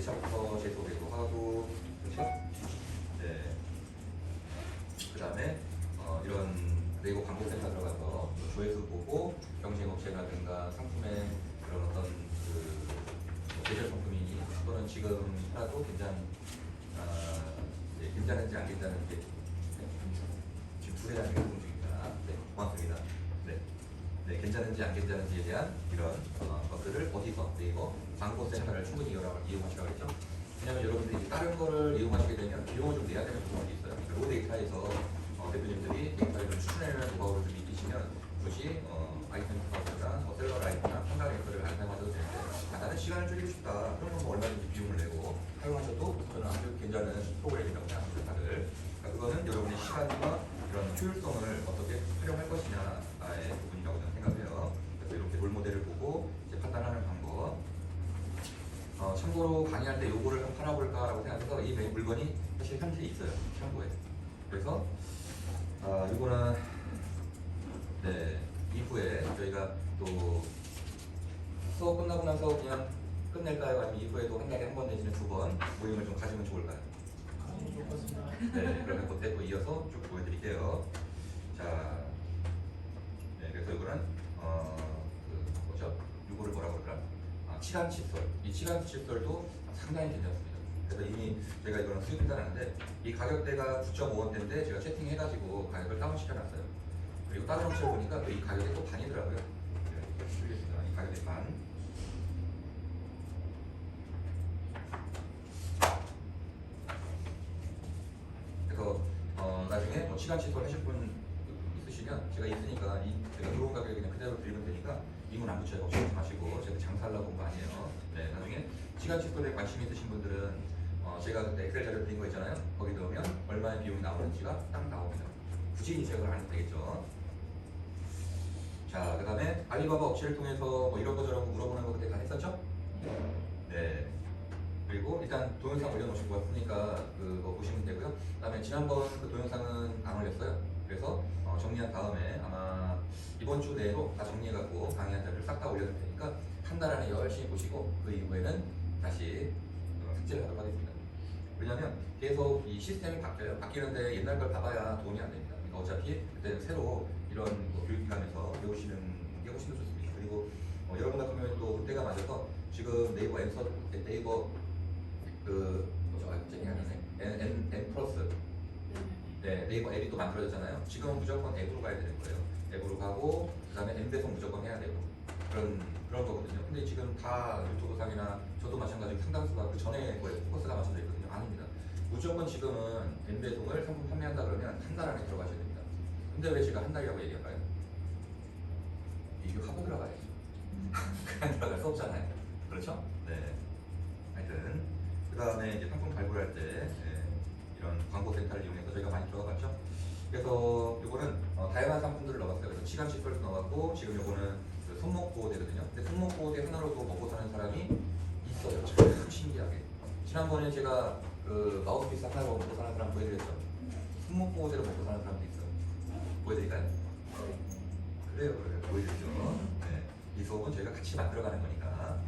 챕터 재소개도 하고, 그렇죠? 네. 그 다음에 이런 네이버 광고센터 들어가서 조회수 보고 경쟁업체라든가 상품의 그런 어떤 그 계절 상품이 또는 지금 하나도 괜찮은지 안 괜찮은지 지금 두 대장이 활동 중입니다. 네, 고맙습니다. 네, 네, 괜찮은지 안 괜찮은지에 대한 이런 것들을 어디서 네이버 광고센터를 충분히 이용하시라고 했죠. 왜냐하면 여러분들이 다른 거를 이용하시게 되면 비용을 좀 내야 되는 부분이 있어요. 로 데이터에서 대표님들이 데이터를 좀 추천해내는 노하우를 좀 익히시면 굳이 아이템 파워나 셀러 라이트나 판단 랭크를 안 사용하셔도 되는데 나는 시간을 줄이고 싶다. 그런 건 얼마든지 비용을 내고 사용하셔도 저는 아주 괜찮은 프로그램이라고 생각합니다. 다들. 그러니까 그거는 여러분의 시간과 이런 효율성을 어떻게 활용할 것이냐의 부분이라고 저는 생각해요. 그래서 이렇게 롤모델을 보고 이제 판단하는 방법. 참고로 강의할 때 요거를 좀 팔아볼까라고 생각해서 이 물건이 사실 현실에 있어요. 참고에. 그래서 이거는 네, 이후에 저희가 또 수업 끝나고 나서 그냥 끝낼까요? 아니면 이후에도 한 달에 한 번 내지는 두 번 모임을 좀 가지면 좋을까요? 네, 그러면 그때 또 이어서 쭉 보여드릴게요. 자, 네, 그래서 이거는 그 뭐죠? 이거를 뭐라고 그러더라? 치간 칫솔. 이 치간 칫솔도 상당히 괜찮습니다. 그래서 이미 제가 이거는 수익 판단하는데 이 가격대가 9.5원대인데 제가 채팅해가지고 가격을 다운시켜놨어요. 그리고 다른 업체를 보니까 또 이 가격이 또 반이더라고요. 드리겠습니다. 이 가격의 반. 그래서 나중에 뭐 치간 칫솔 하실 분 있으시면 제가 있으니까 제가 들어온 가격에 그냥 그대로 드리면 되니까 이문 안 붙여요. 걱정 마시고 제가 장사하려고 온 거 아니에요. 네, 나중에 치간 칫솔에 관심 있으신 분들은 제가 그때 엑셀 자료 드린 거 있잖아요. 거기 넣으면 얼마의 비용이 나오는지가 딱 나옵니다. 굳이 제작을 안 해도 되겠죠. 자, 그 다음에 알리바바 업체를 통해서 뭐 이런 거 저런 거 물어보는 거 그때 다 했었죠? 네. 그리고 일단 동영상 올려놓으신 것 같으니까 그거 보시면 되고요. 그 다음에 지난번 그 동영상은 안 올렸어요. 그래서 정리한 다음에 아마 이번 주 내로 다 정리해갖고 강의한 자료를 싹 다 올려줄 테니까 한 달 안에 열심히 보시고 그 이후에는 다시 삭제를 하도록 하겠습니다. 왜냐하면 계속 이 시스템이 바뀌어요. 바뀌는데 옛날 걸 봐봐야 도움이 안 됩니다. 그러니까 어차피 그때는 새로 이런 교육기관에서 배우시는 게 훨씬 더 좋습니다. 그리고 여러분 같은 경우에 또 그때가 맞아서 지금 네이버 네이버 그 뭐죠? 갑자기 하네. N 플러스. 네, 네이버 앱이 또 만들어졌잖아요. 지금은 무조건 앱으로 가야 되는 거예요. 앱으로 가고 그다음에 M 배송 무조건 해야 되고 그런 거거든요. 근데 지금 다 유튜브 상이나 저도 마찬가지로 상당수가 그 전에 거에 포커스가 맞춰져 있거든요. 아닙니다. 무조건 지금은 M 배송을 상품 판매한다 그러면 한 달 안에 들어가셔야 됩니다. 근데 왜 제가 한 달이라고 얘기할까요? 이게 하고 들어가야죠. 그냥 들어갈 수 없잖아요. 그렇죠? 네. 하여튼 그 다음에 이제 상품 발굴할 때 이런 광고 센터를 이용해서 저희가 많이 들어가봤죠. 그래서 이거는 다양한 상품들을 넣었어요. 그래서 치간 칫솔도 넣었고 지금 이거는 그 손목 보호대거든요. 근데 손목 보호대 하나로도 먹고 사는 사람이 있어요. 참 신기하게. 지난번에 제가 그 마우스피스 하나로 먹고 사는 사람 보여드렸죠. 손목 보호대로 먹고 사는 사람도 있어요. 보여드릴까요? 그래요. 보여드리죠. 네. 이 수업은 저희가 같이 만들어가는 거니까.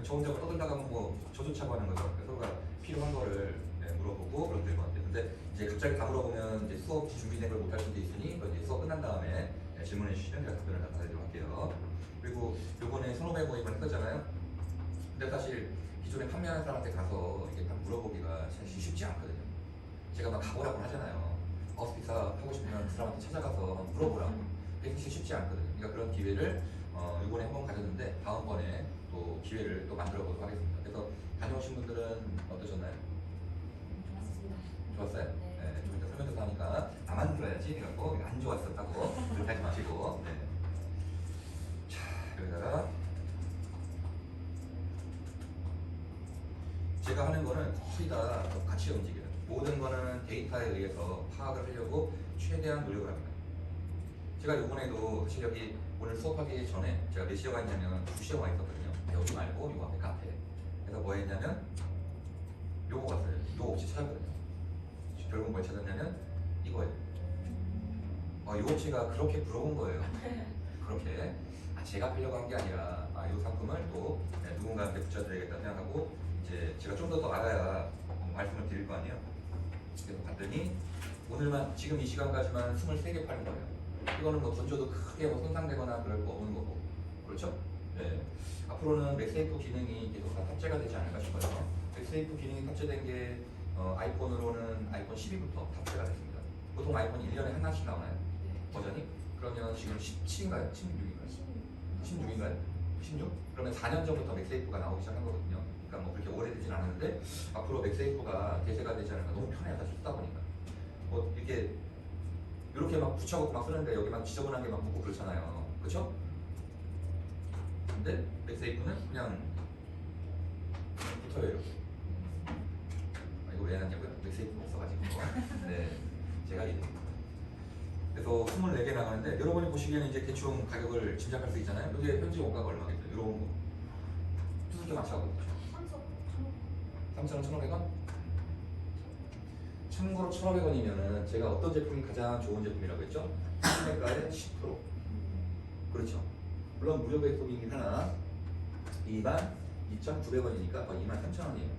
저 혼자 떠들다가 뭐 저조차고 하는 거죠. 서로가 필요한 거를 물어보고 그러면 될 것 같아요. 근데 이제 갑자기 다 물어보면 이제 수업 준비된 걸 못할 수도 있으니 이제 수업 끝난 다음에 질문해 주시면 제가 답변을 다 받아드리도록 할게요. 그리고 요번에 선후배 모임을 했었잖아요. 근데 사실 기존에 판매하는 사람한테 가서 이렇게 딱 물어보기가 사실 쉽지 않거든요. 제가 막 가보라고 하잖아요. 마우스피스 하고 싶으면 그 사람한테 찾아가서 물어보라고. 그게 사실 쉽지 않거든요. 그러니까 그런 기회를 이번에 한번 가졌는데 다음번에 또 기회를 또 만들어 보도록 하겠습니다. 그래서 다녀오신 분들은 어떠셨나요? 좋았어요? 네. 좀 이따 설명서 하니까 나만 들어야지 해갖고 안 좋았었다고 그렇게 하지 마시고. 네. 자, 여기다가 제가 하는 거는 거의 다 같이 움직여요. 모든 거는 데이터에 의해서 파악을 하려고 최대한 노력을 합니다. 제가 이번에도 사실 여기 오늘 수업하기 전에 제가 몇 시에 와 있냐면 2시에 와 있었거든요. 여기 말고 요 앞에 카페. 그래서 뭐 했냐면 요거 갔어요. 요거 없이 찾았거든요. 결국 뭘 찾았냐면 이거예요. 이 업체가 그렇게 부러운 거예요. 그렇게 제가 팔려고 한 게 아니라 이 상품을 또 누군가한테 붙여드려야겠다 생각하고 이제 제가 좀 더 알아야 말씀을 드릴 거 아니에요. 그래서 봤더니 오늘만 지금 이 시간까지만 23개 팔은 거예요. 이거는 뭐 던져도 크게 뭐 손상되거나 그럴 거 없는 거고, 그렇죠? 네. 앞으로는 맥세이프 기능이 계속 다 탑재가 되지 않을까 싶어요. 맥세이프 기능이 탑재된 게 아이폰으로는 아이폰 12부터 탑재가 됐습니다. 보통 아이폰 1년에 하나씩 나오나요? 버전이? 그러면 지금 17인가요? 16인가요? 16인가요? 16? 그러면 4년 전부터 맥세이프가 나오기 시작한 거거든요. 그러니까 뭐 그렇게 오래되진 않았는데 앞으로 맥세이프가 대세가 되지 않을까. 너무 편해요. 다 쓰다 보니까. 뭐 이렇게 이렇게 막 붙여갖고 막 쓰는데 여기 막 지저분한 게 막 붙고 그렇잖아요. 그렇죠? 근데 맥세이프는 그냥 붙어요. 이렇게. 이거 왜 해놨냐고요? 맥세이프가 없어가지고. 네, 제가 그래서 24개 나가는데 여러분이 보시기에는 이제 대충 가격을 짐작할 수 있잖아요. 이게 현지 원가가 얼마겠어요? 이런 거 두들겨 맞춰갖고 3,1,500원? 참고로 1,500원이면은 제가 어떤 제품이 가장 좋은 제품이라고 했죠? 판매가의 10%. 그렇죠. 물론 무료 배송이긴 하나 22,900원이니까 거의 23,000원이에요.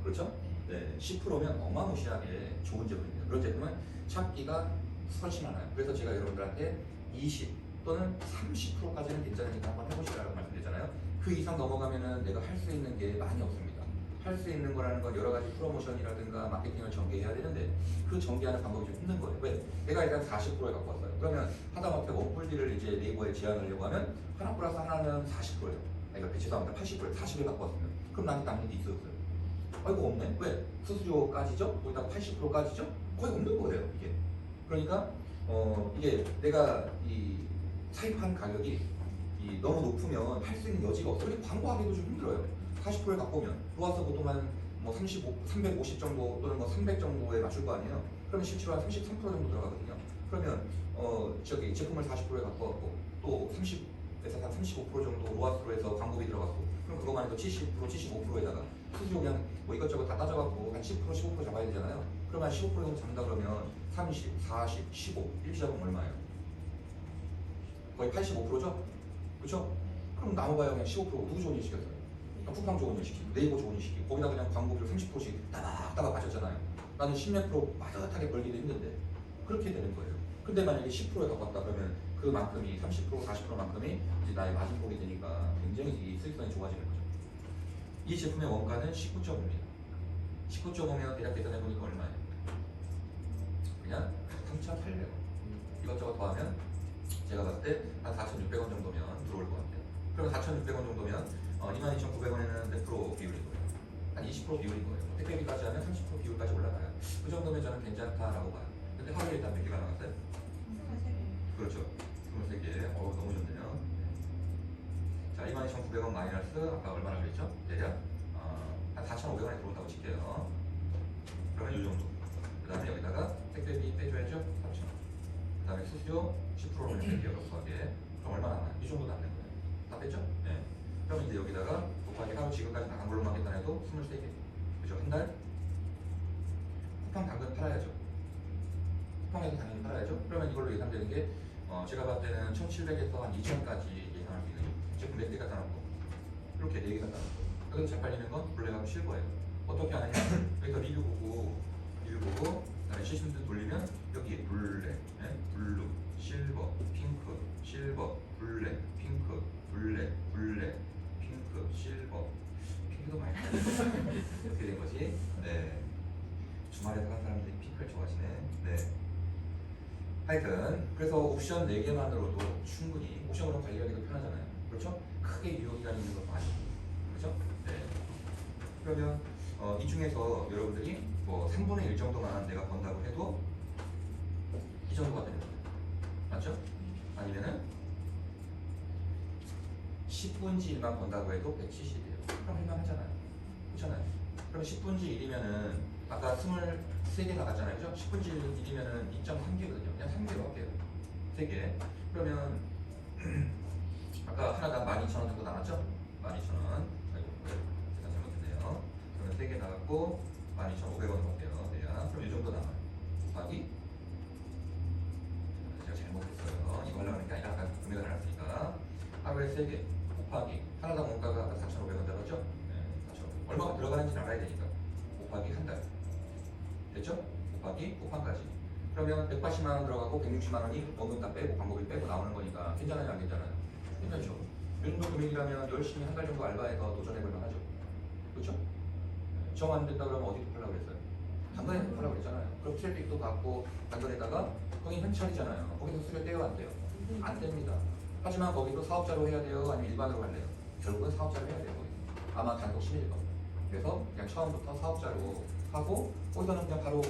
그렇죠? 네, 10%면 어마무시하게 좋은 제품입니다. 그런 제품은 찾기가 훨씬 많아요. 그래서 제가 여러분들한테 20 또는 30%까지는 괜찮으니까 한번 해보시라고 말씀드렸잖아요. 그 이상 넘어가면은 내가 할 수 있는 게 많이 없습니다. 할 수 있는 거라는 건 여러 가지 프로모션이라든가 마케팅을 전개해야 되는데 그 전개하는 방법이 좀 힘든 거예요. 왜? 내가 일단 40%에 갖고 왔어요. 그러면 하다못해 원뿔디를 이제 네이버에 제안하려고 하면 하나 플러스 하나는 40%예요. 그러니까 죄송합니다. 80%에 40에 갖고 왔으면 그럼 나한테 남는 게 있었어요. 이거 없네? 왜? 수수료까지죠? 거기다가 80%까지죠? 거의 없는 거예요, 이게. 그러니까 이게 내가 이 사입한 가격이 너무 높으면 할 수 있는 여지가 없어요. 광고하기도 좀 힘들어요. 40%에 갖고 오면 로아스 보통 한뭐 350 정도 또는 뭐 300 정도에 맞출 거 아니에요. 그러면 실제로 한 33% 정도 들어가거든요. 그러면 저기 제품을 40%에 갖고 왔고 또 30에서 한 35% 정도 로아스로 해서 광고비 들어갔고 그럼 그거만 해도 70%, 75%에다가 수수료 그냥 뭐 이것저것 다 따져갖고 한 10%, 15% 잡아야 되잖아요. 그러면 15% 정도 잡는다 그러면 30, 40, 15 이렇게 잡으면 얼마예요? 거의 85%죠? 그렇죠? 그럼 나눠봐요. 그냥 15% 누구 좋은 일 시켰어요? 쿠팡 좋은 일 시키고 네이버 좋은 일 시키고 거기다 그냥 광고비를 30%씩 따박따박 받쳤잖아요. 나는 10몇 프로 빠듯하게 벌기도 힘든데 그렇게 되는 거예요. 근데 만약에 10%에 가깝다 그러면 그만큼이 30%, 40%만큼이 이제 나의 마진폭이 되니까 굉장히 이 수익성이 좋아지는 거죠. 이 제품의 원가는 19.5입니다. 19.5면 대략 계산해 보니까 얼마예요? 그냥 3,800원. 이것저것 더하면 제가 봤을 때 한 4,600원 정도면 들어올 것 같아요. 그럼 4,600원 정도면 22,900원에는 몇 프로 비율인 거예요? 한 20% 비율인 거예요. 택배비까지 하면 30% 비율까지 올라가요. 그 정도면 저는 괜찮다라고 봐요. 근데 하루에 일단 몇 개가 나갔어요? 23개. 그렇죠. 23개. 너무 좋네요. 자, 22,900원 마이너스 아까 얼마나 그랬죠? 대략 한 4,500원에 들어온다고 칠게요. 그러면 이 정도. 그 다음에 여기다가 택배비 빼줘야죠? 3,000원. 그 다음에 수수료 10%로 뺄게요. 곱하게. 그럼 얼마 남아요? 이 정도 남는 거예요. 다 뺐죠? 네. 그럼 이제 여기다가 곱하기 하루 지금까지 나간 걸로만 계산해도 23개. 그죠? 한 달? 쿠팡 당근 팔아야죠. 쿠팡에서 당연히 팔아야죠. 그러면 이걸로 예상되는 게 제가 봤을 때는 1,700에서 한 2,000까지 예상할 수 있는 제품 4개 갖다 놓고 이렇게 4개 갖다 놓고 여기서 잘 팔리는 건 블랙하고 실버예요. 어떻게 하느냐? 여기서 리뷰 보고 그다음에 시즌도 돌리면 여기에 블랙, 블루, 실버, 핑크, 실버, 블랙, 핑크, 블랙, 핑크, 실버, 핑크도 많이 팔리는 이렇게 된 거지. 네. 주말에 나간 사람들이 핑크를 좋아하시네. 네. 하여튼 그래서 옵션 4개만으로도 충분히 옵션으로 관리하기도 편하잖아요. 그렇죠? 크게 유효기간이 있는 것도 아니고 그렇죠? 네. 그러면 이 중에서 여러분들이 뭐 3분의 1 정도만 내가 번다고 해도 이 정도가 되는 거예요. 맞죠? 아니면은 10분지 1만 번다고 해도 170이에요. 그럼 할만하잖아요. 그렇잖아요. 그럼 10분지 1이면은 아까 23개 나갔잖아요. 그죠? 10분지 1이면은 2.3개거든요. 그냥 3개로 할게요. 3개. 그러면 아까 하나당 12,000원 정도 나왔죠? 12,000원. 아이고, 제가 잘못했네요. 그러면 3개 나갔고 12,500원 할게요. 대략. 그럼 이 정도 남아요. 곱하기 제가 잘못했어요. 이거 하려고 하는 게 아니라 아까 금액을 알았으니까 하루에 3개 곱하기 하나당 원가가 아까 4,500원 들었죠? 네, 4,500원. 얼마가 들어가는지 알아야 되니까 곱하기 한 달. 됐죠? 곱하기 쿠팡까지. 그러면 180만 원 들어가고 160만 원이 원금 다 빼고 광고비 빼고 나오는 거니까 괜찮아요, 안 괜찮아요? 괜찮죠? 이 정도 금액이라면 열심히 한 달 정도 알바해서 도전해볼 만하죠. 그렇죠? 정 안 된다 그러면 어디도 팔라고 그랬어요? 당근에서 팔라고 그랬잖아요. 그럼 트래픽도 받고 당근에다가 거기 현찰이잖아요. 거기서 수료 떼요, 안 돼요? 안 됩니다. 하지만 거기도 사업자로 해야 돼요? 아니면 일반으로 할래요? 결국은 사업자로 해야 돼요. 거기. 아마 단속 심해질 겁니다. 그래서 그냥 처음부터 사업자로 하고 거기서는 그냥 바로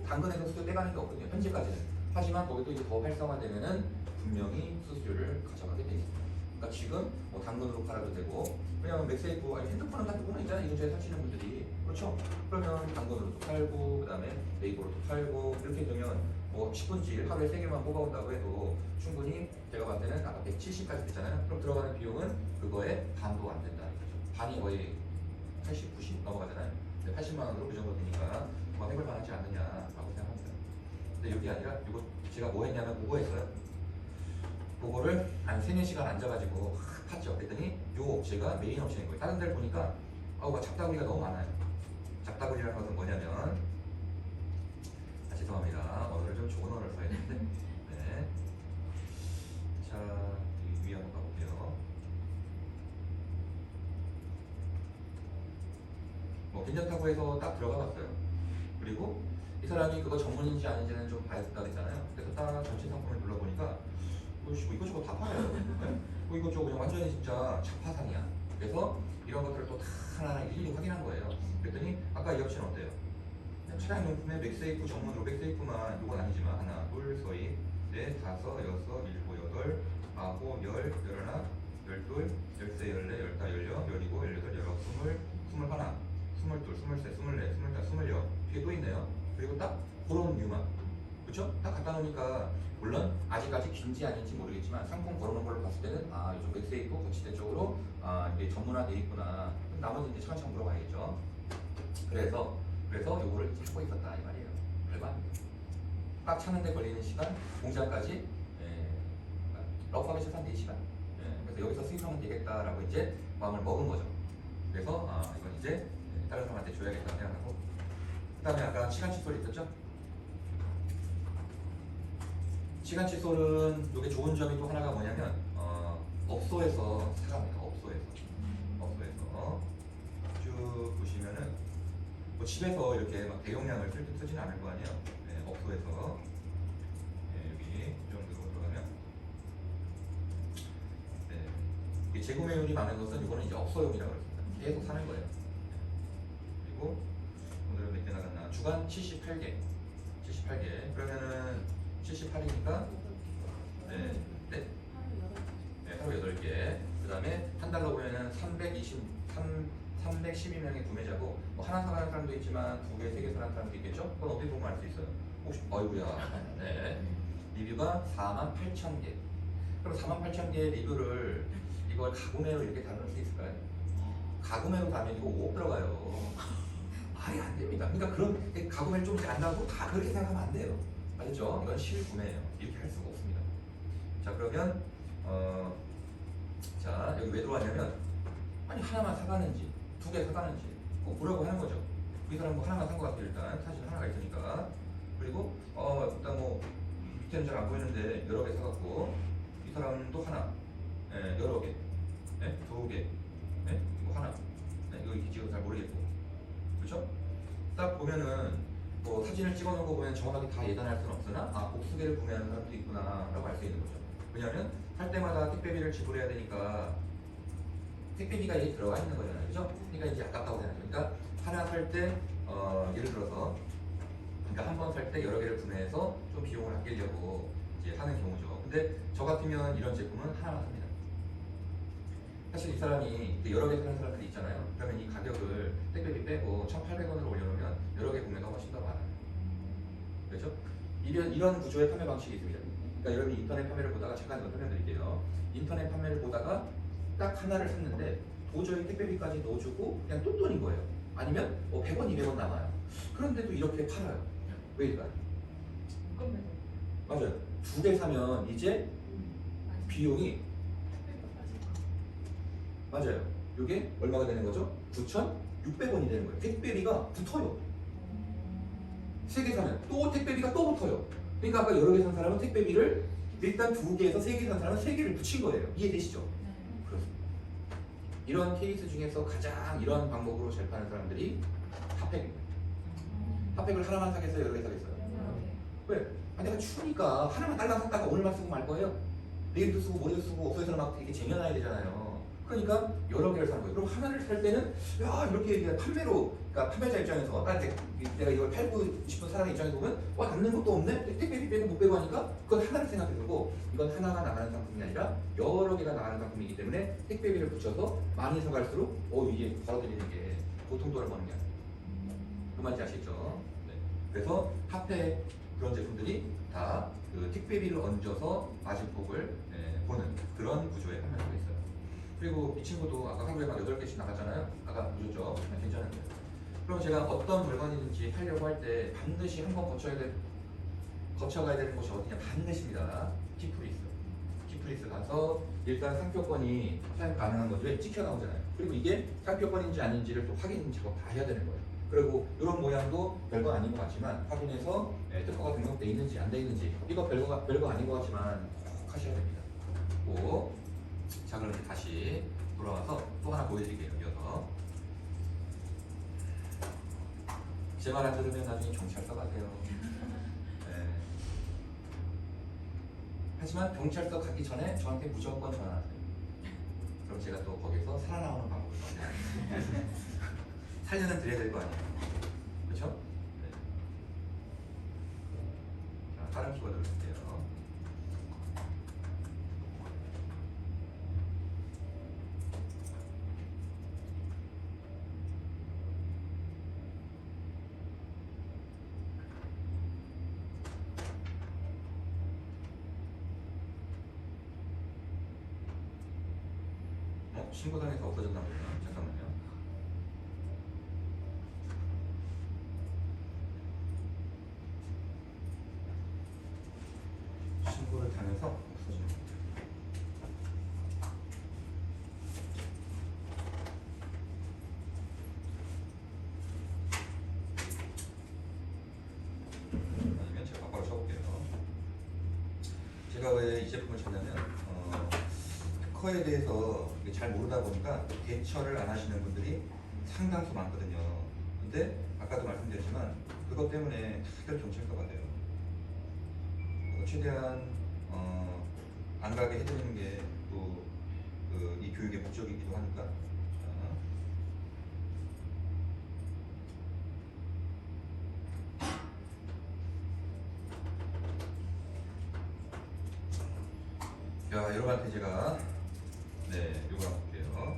당근에서 수수료 떼가는 게 없거든요. 현재까지는. 하지만 거기도 이제 더 활성화되면은 분명히 수수료를 가져가게 돼 있습니다. 그러니까 지금 뭐 당근으로 팔아도 되고, 왜냐면 맥세이프 아니 핸드폰은 다 누구나 있잖아요. 이 근처에 사시는 분들이. 그렇죠? 그러면 당근으로도 팔고, 그다음에 네이버로도 팔고, 이렇게 되면 뭐 10분치 하루에 3개만 뽑아온다고 해도 충분히 제가 봤을 때는 아까 170까지 됐잖아요. 그럼 들어가는 비용은 그거의 반도 안 된다. 반이 거의 80, 90 넘어가잖아요. 80만 원으로 그 정도 되니까 뭐 해볼 만하지 않느냐라고 생각합니다. 근데 여기 아니라 이거 제가 뭐 했냐면 그거 했어요. 그거를 한 3, 4시간 앉아가지고 팠죠. 그랬더니 요 업체가 메인 업체인 거예요. 다른 데를 보니까 잡다구리가 너무 많아요. 잡다구리라는 것은 뭐냐면 죄송합니다. 언어를 좀 좋은 언어를 써야 되는데 네. 자, 위에 한번 가볼게요. 뭐 괜찮다고 해서 딱 들어가 봤어요. 그리고 이 사람이 그거 전문인지 아닌지는 좀 봐야 된다 그랬잖아요. 그래서 딱 전체 상품을 눌러보니까 뭐 이것저것 다 팔아요. 네? 뭐 이것저것 그냥 완전히 진짜 자파상이야. 그래서 이런 것들을 또 다 하나하나 일일이 확인한 거예요. 그랬더니 아까 이 업체는 어때요? 차량용품에 맥세이프 전문으로 맥세이프만 이건 아니지만 하나, 둘, 서희, 넷, 다섯, 여섯, 일곱, 여덟, 아홉, 열, 열하나, 열둘, 열세, 열네, 열다, 열여, 열이고, 열여덟, 열아홉, 스물, 스물하나, 스물둘, 스물셋, 스물넷, 스물다, 스물여 뒤에 또 있네요. 그리고 딱 그런 류만, 그렇죠? 딱 갖다 놓으니까 물론 아직까지 긴지 아닌지 모르겠지만 상품 걸어놓은 걸로 봤을 때는 이쪽 맥세이프 거치대 쪽으로 이게 전문화돼 있구나. 나머지 이제 차근차근 물어봐야겠죠. 그래서 요거를 이제 하고 있었다 이 말이에요. 별거 아닙니다. 딱 차는데 걸리는 시간, 공장까지 러프하게 쳐서 한 4시간. 그래서 여기서 수입하면 되겠다라고 이제 마음을 먹은 거죠. 그래서 이건 이제 다른 사람한테 줘야겠다 생각하고, 그 다음에 아까 시간 칫솔 있었죠? 시간 칫솔은 이게 좋은 점이 또 하나가 뭐냐면 업소에서 사갑니다. 업소에서 쭉 보시면은 뭐 집에서 이렇게 막 대용량을 쓰지는 않을 거 아니에요. 네, 업소에서 여기 이 정도로 들어가면 네, 재구매율이 많은 것은 이거는 이제 업소용이라고 그랬습니다. 계속 사는 거예요. 그리고 오늘은 몇 개 나갔나? 주간 78개. 그러면은 78이니까 하루 8개. 그 다음에 한 달로 보면은 312명의 구매자고, 뭐 하나 사가는 사람도 있지만 2개, 3개 사는 사람도 있겠죠? 그건 어떻게 보면 알 수 있어요. 혹시 어이구야. 네. 리뷰가 48,000개. 그럼 48,000개의 리뷰를 이걸 가구매로 이렇게 다룰 수 있을까요? 가구매로 다면 이거 5억 들어가요. 말이 안 됩니다. 그러니까 그런 가구매를 좀 안 나고 다 그렇게 생각하면 안 돼요. 알겠죠? 이건 실구매예요. 이렇게 할 수가 없습니다. 자, 그러면 자, 여기 왜 들어왔냐면 아니 하나만 사가는지 2개 사가는지 꼭 보라고 하는 거죠. 이 사람 뭐 하나만 산 것 같아요. 일단 사실 하나가 있으니까. 그리고 일단 뭐 밑에는 잘 안 보이는데 여러 개 사갖고, 이 사람도 하나, 여러 개, 2개, 이거 하나, 이거 지금 잘 모르겠고, 그렇죠? 딱 보면은 뭐 사진을 찍어놓은 거 보면 정확하게 다 예단할 수는 없으나 복수개를 구매하는 사람도 있구나라고 알 수 있는 거죠. 왜냐하면 살 때마다 택배비를 지불해야 되니까 택배비가 이제 들어가 있는 거잖아요, 그죠? 그러니까 이제 아깝다고 생각하죠. 그러니까 하나 살 때 예를 들어서 그러니까 한 번 살 때 여러 개를 구매해서 좀 비용을 아끼려고 이제 사는 경우죠. 근데 저 같으면 이런 제품은 하나만 삽니다. 사실 이 사람이 여러 개 사는 사람들이 있잖아요. 그러면 이 가격을 택배비 빼고 1,800원으로 올려놓으면 여러 개 구매가 훨씬 더 많아요. 그렇죠? 이런 구조의 판매 방식이 있습니다. 그러니까 여러분이 인터넷 판매를 보다가 잠깐 이거 설명드릴게요. 인터넷 판매를 보다가 딱 하나를 샀는데 도저히 택배비까지 넣어주고 그냥 똔똔인 거예요. 아니면 100원, 200원 남아요. 그런데도 이렇게 팔아요. 왜일까요? 맞아요. 2개 사면 이제 비용이 맞아요. 이게 얼마가 되는 거죠? 9,600원이 되는 거예요. 택배비가 붙어요. 3개 사면 또 택배비가 또 붙어요. 그러니까 아까 여러 개 산 사람은 택배비를 일단 2개에서 3개 산 사람은 3개를 붙인 거예요. 이해되시죠? 그렇습니다. 이런 케이스 중에서 가장 이런 방법으로 잘 파는 사람들이 핫팩입니다. 핫팩을 하나만 사겠어요? 여러 개 사겠어요? 왜? 아, 내가 추우니까 하나만 딸랑 샀다가 오늘만 쓰고 말 거예요? 내일도 쓰고 모레도 쓰고 없어져서 막 이렇게 쟁여놔야 되잖아요. 그러니까 여러 개를 사는 거예요. 그럼 하나를 살 때는 야 이렇게 그냥 판매로, 그러니까 판매자 입장에서 내가 이걸 팔고 싶은 사람의 입장에서 보면 와 남는 것도 없네? 택배비 빼고 못 빼고 하니까 그건 하나를 생각해두고 이건 하나가 나가는 상품이 아니라 여러 개가 나가는 상품이기 때문에 택배비를 붙여서 많이 사갈수록 이게 벌어들이는 게 보통 돈을 버는 게 아니에요. 그 말인지 아시겠죠? 네. 그래서 핫팩 그런 제품들이 다 그 택배비를 얹어서 마진폭을 보는 그런 구조의 판매가 있어요. 그리고 이 친구도 아까 하루에 막 8개씩 나갔잖아요. 아까 보셨죠? 괜찮은데. 그럼 제가 어떤 물건이든지 하려고 할 때 반드시 한번 거쳐가야 되는 곳이 어디냐? 반드시입니다. 티프리스. 티프리스 가서 일단 상표권이 사용 가능한 것들이 찍혀 나오잖아요. 그리고 이게 상표권인지 아닌지를 또 확인 작업 다 해야 되는 거예요. 그리고 이런 모양도 별거 아닌 것 같지만 확인해서 특허가 등록돼 있는지 안 돼 있는지 이거 별거 아닌 것 같지만 꼭 하셔야 됩니다. 꼭. 자, 그럼 이제 다시 돌아와서 또 하나 보여드릴게요. 이어서 제 말 안 들으면 나중에 경찰서 가세요. 네. 하지만 경찰서 가기 전에 저한테 무조건 전화하세요. 그럼 제가 또 거기서 살아나오는 방법을 살려는 드려야 될 거 아니에요. 그렇죠? 네. 자, 다른 키워드 볼게요. 신고당해서 없어졌나 보네요. 잠깐만요. 신고를 당해서 없어지는 겁니다. 아니면 제가 바로 쳐볼게요. 제가 왜 이 제품을 찾냐면 특허에 대해서 잘 모르다 보니까 대처를 안 하시는 분들이 상당수 많거든요. 근데 아까도 말씀드렸지만 그것 때문에 다들 경찰서가 돼요. 그래서 최대한 안 가게 해드리는 게 또 이 교육의 목적이기도 하니까. 자, 여러분한테 제가 요거 한번 볼게요.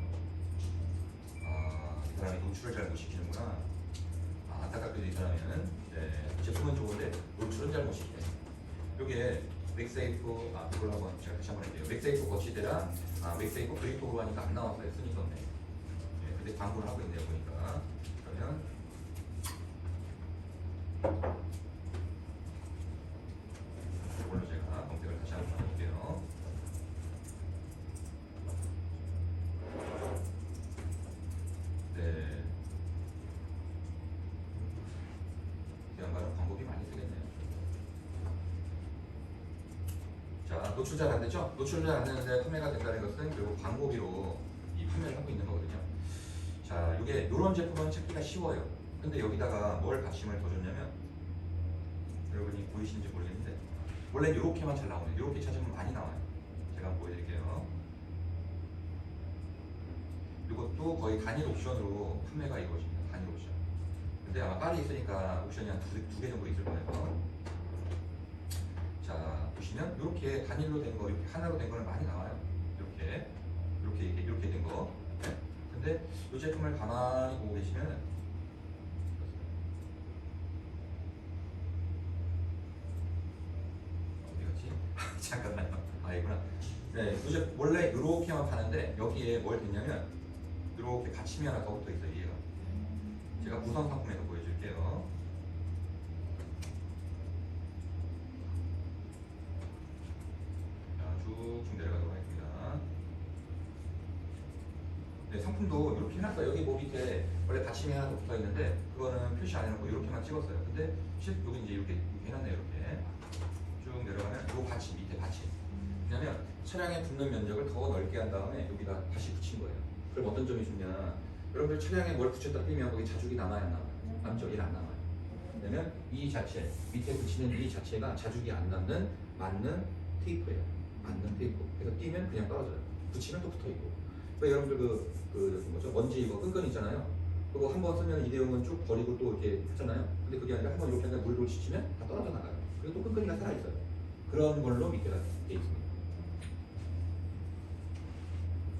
이 사람이 노출을 잘 못 시키는구나. 안타깝게도 이 사람은 제품은 좋은데 노출은 잘 못 시키네. 요게 맥세이프, 이걸로 한번 제가 다시 한번 할게요. 맥세이프 거치대랑 맥세이프 그립톡으로 하니까 안 나왔어요. 순위 떴네. 근데 광고를 하고 있네요, 보니까. 그러면 이걸로 제가 검색을 다시 한번 해볼게요. 방법이 많이 쓰겠네요. 자, 노출 잘 안 되죠? 노출 잘 안 되는데 판매가 된다는 것은 결국 광고비로 이 판매를 하고 있는 거거든요. 자, 이게 이런 제품은 찾기가 쉬워요. 근데 여기다가 뭘 받침을 더 줬냐면 여러분이 보이시는지 모르겠는데 원래 이렇게만 잘 나오네요. 이렇게 찾으면 많이 나와요. 제가 한번 보여드릴게요. 이것도 거의 단일 옵션으로 판매가 이루어집니다. 단일 옵션. 근데 아마 빨리 있으니까 옵션이 한 두 개 정도 있을 거예요. 자, 보시면 이렇게 단일로 된 거, 이렇게 하나로 된 거는 많이 나와요. 이렇게 된 거. 네. 근데 이 제품을 가만히 보고 계시면 어디 갔지? 잠깐만요. 이구나. 네, 이제 원래 이렇게만 파는데 여기에 뭘 됐냐면 이렇게 받침이 하나 더 붙어 있어요. 얘가. 제가 무선 상품에서 보여줄게요. 자, 쭉쭉 내려가도록 하겠습니다. 네, 상품도 이렇게 해놨어요. 여기 뭐 밑에 원래 받침이 하나 더 붙어 있는데 그거는 표시 안 해놓고 이렇게만 찍었어요. 근데 여기 이제 이렇게 해놨네요. 이렇게 쭉 내려가면 요 받침 밑에 받침. 왜냐면 차량에 붙는 면적을 더 넓게 한 다음에 여기다 다시 붙인 거예요. 그럼 어떤 점이 좋냐? 여러분들 차량에 뭘 붙였다 끼면 거기 자죽이 남아야 안 남아요? 남죠? 얘는 안 남아요. 왜냐면 이 자체 밑에 붙이는 이 자체가 자죽이 안 남는 맞는 테이프예요. 맞는 테이프. 그래서 끼면 그냥 떨어져요. 붙이면 또 붙어 있고. 그러니까 여러분들 뭐죠? 먼지 이거 끈끈 있잖아요. 그거 한 번 쓰면 일회용은 쭉 버리고 또 이렇게 하잖아요. 근데 그게 아니라 한 번 이렇게 하면 물을 씻으면 다 떨어져 나가요. 그리고 또 끈끈이가 살아 있어요. 그런 걸로 밑에가 돼 있습니다.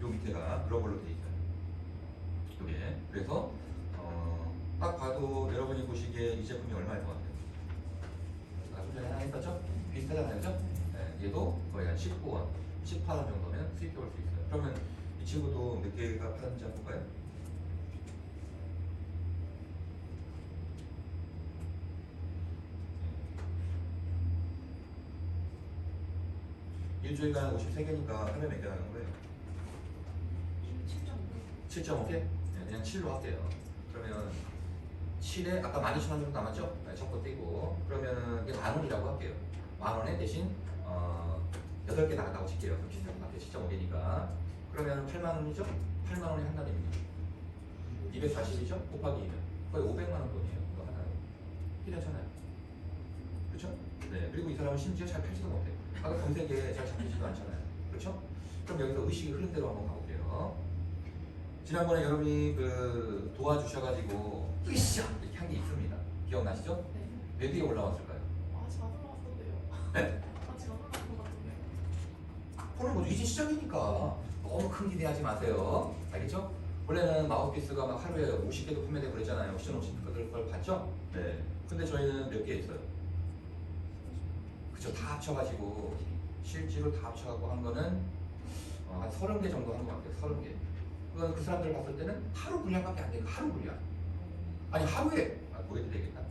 요 밑에가 그런 걸로 돼 있어요. 요게 그래서 딱 봐도 여러분이 보시기에 이 제품이 얼마일 것 같아요? 좀 전에 하나 했었죠? 비슷하잖아요, 그죠? 네, 얘도 거의 한 19원, 18원 정도면 수입해 올 수 있어요. 그러면 이 친구도 몇 개가 파는지 한번 볼까요? 일주일간 53개니까 하루에 몇 개 하는 거예요? 7.5개? 네, 그냥 7로 할게요. 그러면 7에 아까 12,000원 정도 남았죠? 네, 첫거 떼고 그러면은 이게 10,000원이라고 할게요. 10,000원에 대신 8개 나간다고 칠게요. 그럼 비슷한 것 같아요. 7.5개니까 그러면 80,000원이죠? 80,000원에 한 달입니다. 240이죠? 곱하기 2면 거의 500만 원 돈이에요. 이거 하나요. 괜찮잖아요. 그렇죠? 네. 그리고 이 사람은 심지어 잘 팔지도 못해요. 아까 검색에 잘 잡히지도 않잖아요. 그렇죠? 그럼 여기서 의식이 흐른 대로 한번 가볼게요. 지난번에 여러분이 그 도와주셔가지고 으쌰 이렇게 한 게 있습니다. 기억나시죠? 네. 몇 위에 올라왔을까요? 아, 잘 올라왔던데요. 네? 아, 잘 올라온 것 같은데. 보는 거죠. 이제 시작이니까 너무 큰 기대하지 마세요. 알겠죠? 원래는 마우스피스가 막 하루에 50개도 판매되고 그랬잖아요. 옵션 없이 걸 봤죠? 네. 근데 저희는 몇 개 있어요? 그쵸? 다 합쳐가지고 실제로 다 합쳐가고 한 거는 한 30개 정도 한 것 같아요. 30개. 그건 그 사람들 봤을 때는 하루 분량밖에 안 되니까 하루 분량. 아니 하루에 보여도 되겠다.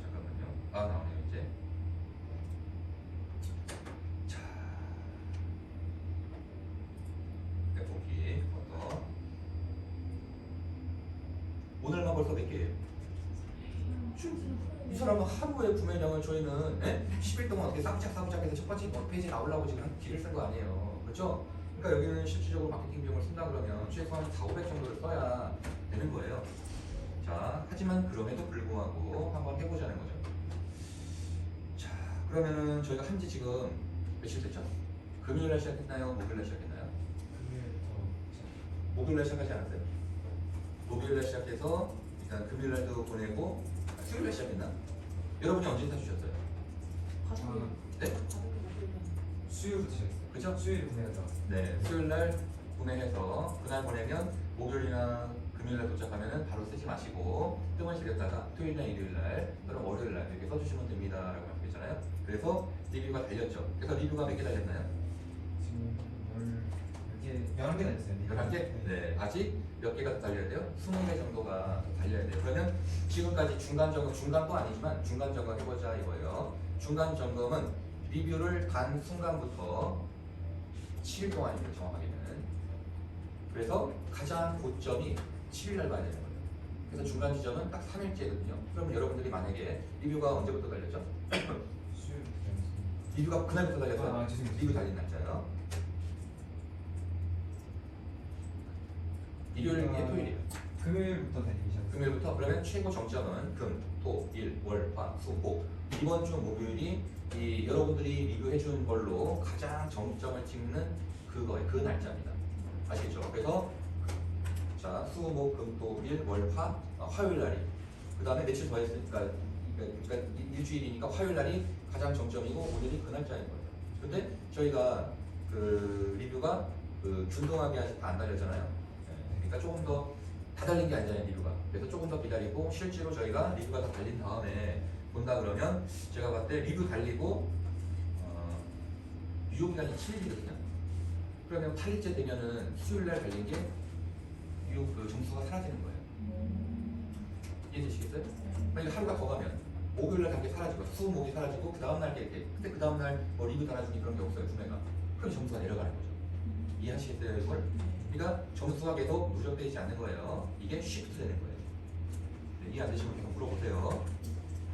잠깐만요. 나오네요 이제. 자, 보기 포토. 오늘만 벌써 몇 개예요? 이 사람은 하루에 구매량을 저희는 10일 동안 어떻게 싸부짝싸부짝해서 첫 번째 페이지에 나오려고 지금 한 길을 쓴 거 아니에요. 그렇죠? 그러니까 여기는 실질적으로 마케팅 비용을 쓴다 그러면 최소한 400, 500 정도를 써야 되는 거예요. 자, 하지만 그럼에도 불구하고 한번 해보자는 거죠. 자, 그러면은 저희가 한지 지금 며칠 됐죠? 금요일날 시작했나요? 목요일날 시작했나요? 목요일날 시작하지 않았어요? 목요일날 시작해서 일단 금요일날도 보내고 수요일날 시작했나? 여러분이 언제 사주셨어요? 가족이 네? 수요일부터 시작했어요. 그죠? 수요일에 구매하죠. 네, 수요일날 구매해서 그날 보내면 목요일이나 금요일날 도착하면 바로 쓰지 마시고 뜸을 들였다가 토요일날, 일요일날 또는 월요일날 이렇게 써주시면 됩니다 라고 말씀드렸잖아요. 그래서 리뷰가 달렸죠. 그래서 리뷰가 몇 개 달렸나요? 지금 11개 달렸어요. 11개? 네, 아직 몇 개가 더 달려야 돼요? 20개 정도가 더 달려야 돼요. 그러면 지금까지 중간 점검, 중간도 아니지만 중간 점검 해보자 이거예요. 중간 점검은 리뷰를 단 순간부터 7일 동안입니다, 정확하게는. 그래서 가장 고점이 7일날 봐야 되는 거예요. 그래서 중간 지점은 딱 3일째거든요. 그러면 여러분들이 만약에 리뷰가 언제부터 달렸죠? 수요일부터 달렸어요. 리뷰가 그날부터 달려서 죄송해요. 리뷰 달린 날짜요. 일요일이에요, 토요일이에요. 금요일부터 달리기 시작했어요. 금요일부터 그러면 최고 정점은 금, 토, 일, 월, 화, 수, 목. 이번 주 목요일이 이 여러분들이 리뷰해준 걸로 가장 정점을 찍는 그거예요. 그 날짜입니다. 아시겠죠? 그래서 자 수, 목, 금, 토, 일, 월, 화, 화요일 날이 그 다음에 며칠 더 했으니까 그러니까 일주일이니까 화요일 날이 가장 정점이고 오늘이 그 날짜인 거예요. 근데 저희가 그 리뷰가 그 균등하게 아직 다 안 달렸잖아요. 그러니까 조금 더 다 달린 게 아니잖아요, 리뷰가. 그래서 조금 더 기다리고 실제로 저희가 리뷰가 다 달린 다음에 본다 그러면 제가 봤을 때 리뷰 달리고 유효기간이 7일이거든요. 그러면 8일째 되면은 수요일날 달린 게 유효 그 점수가 사라지는 거예요. 이해되시겠어요? 만약에 하루가 더 가면 목요일날 단계 사라지고 수, 목이 사라지고 그 다음날 게 이렇게 근데 그 다음날 뭐 리뷰 달아주니 그런 게 없어요, 구매가. 그럼 점수가 내려가는 거죠. 이해하시겠어요, 이걸? 그러니까 점수가 계속 누적되지 않는 거예요. 이게 쉬프트 되는 거예요. 네, 이해 안 되시면 계속 물어보세요.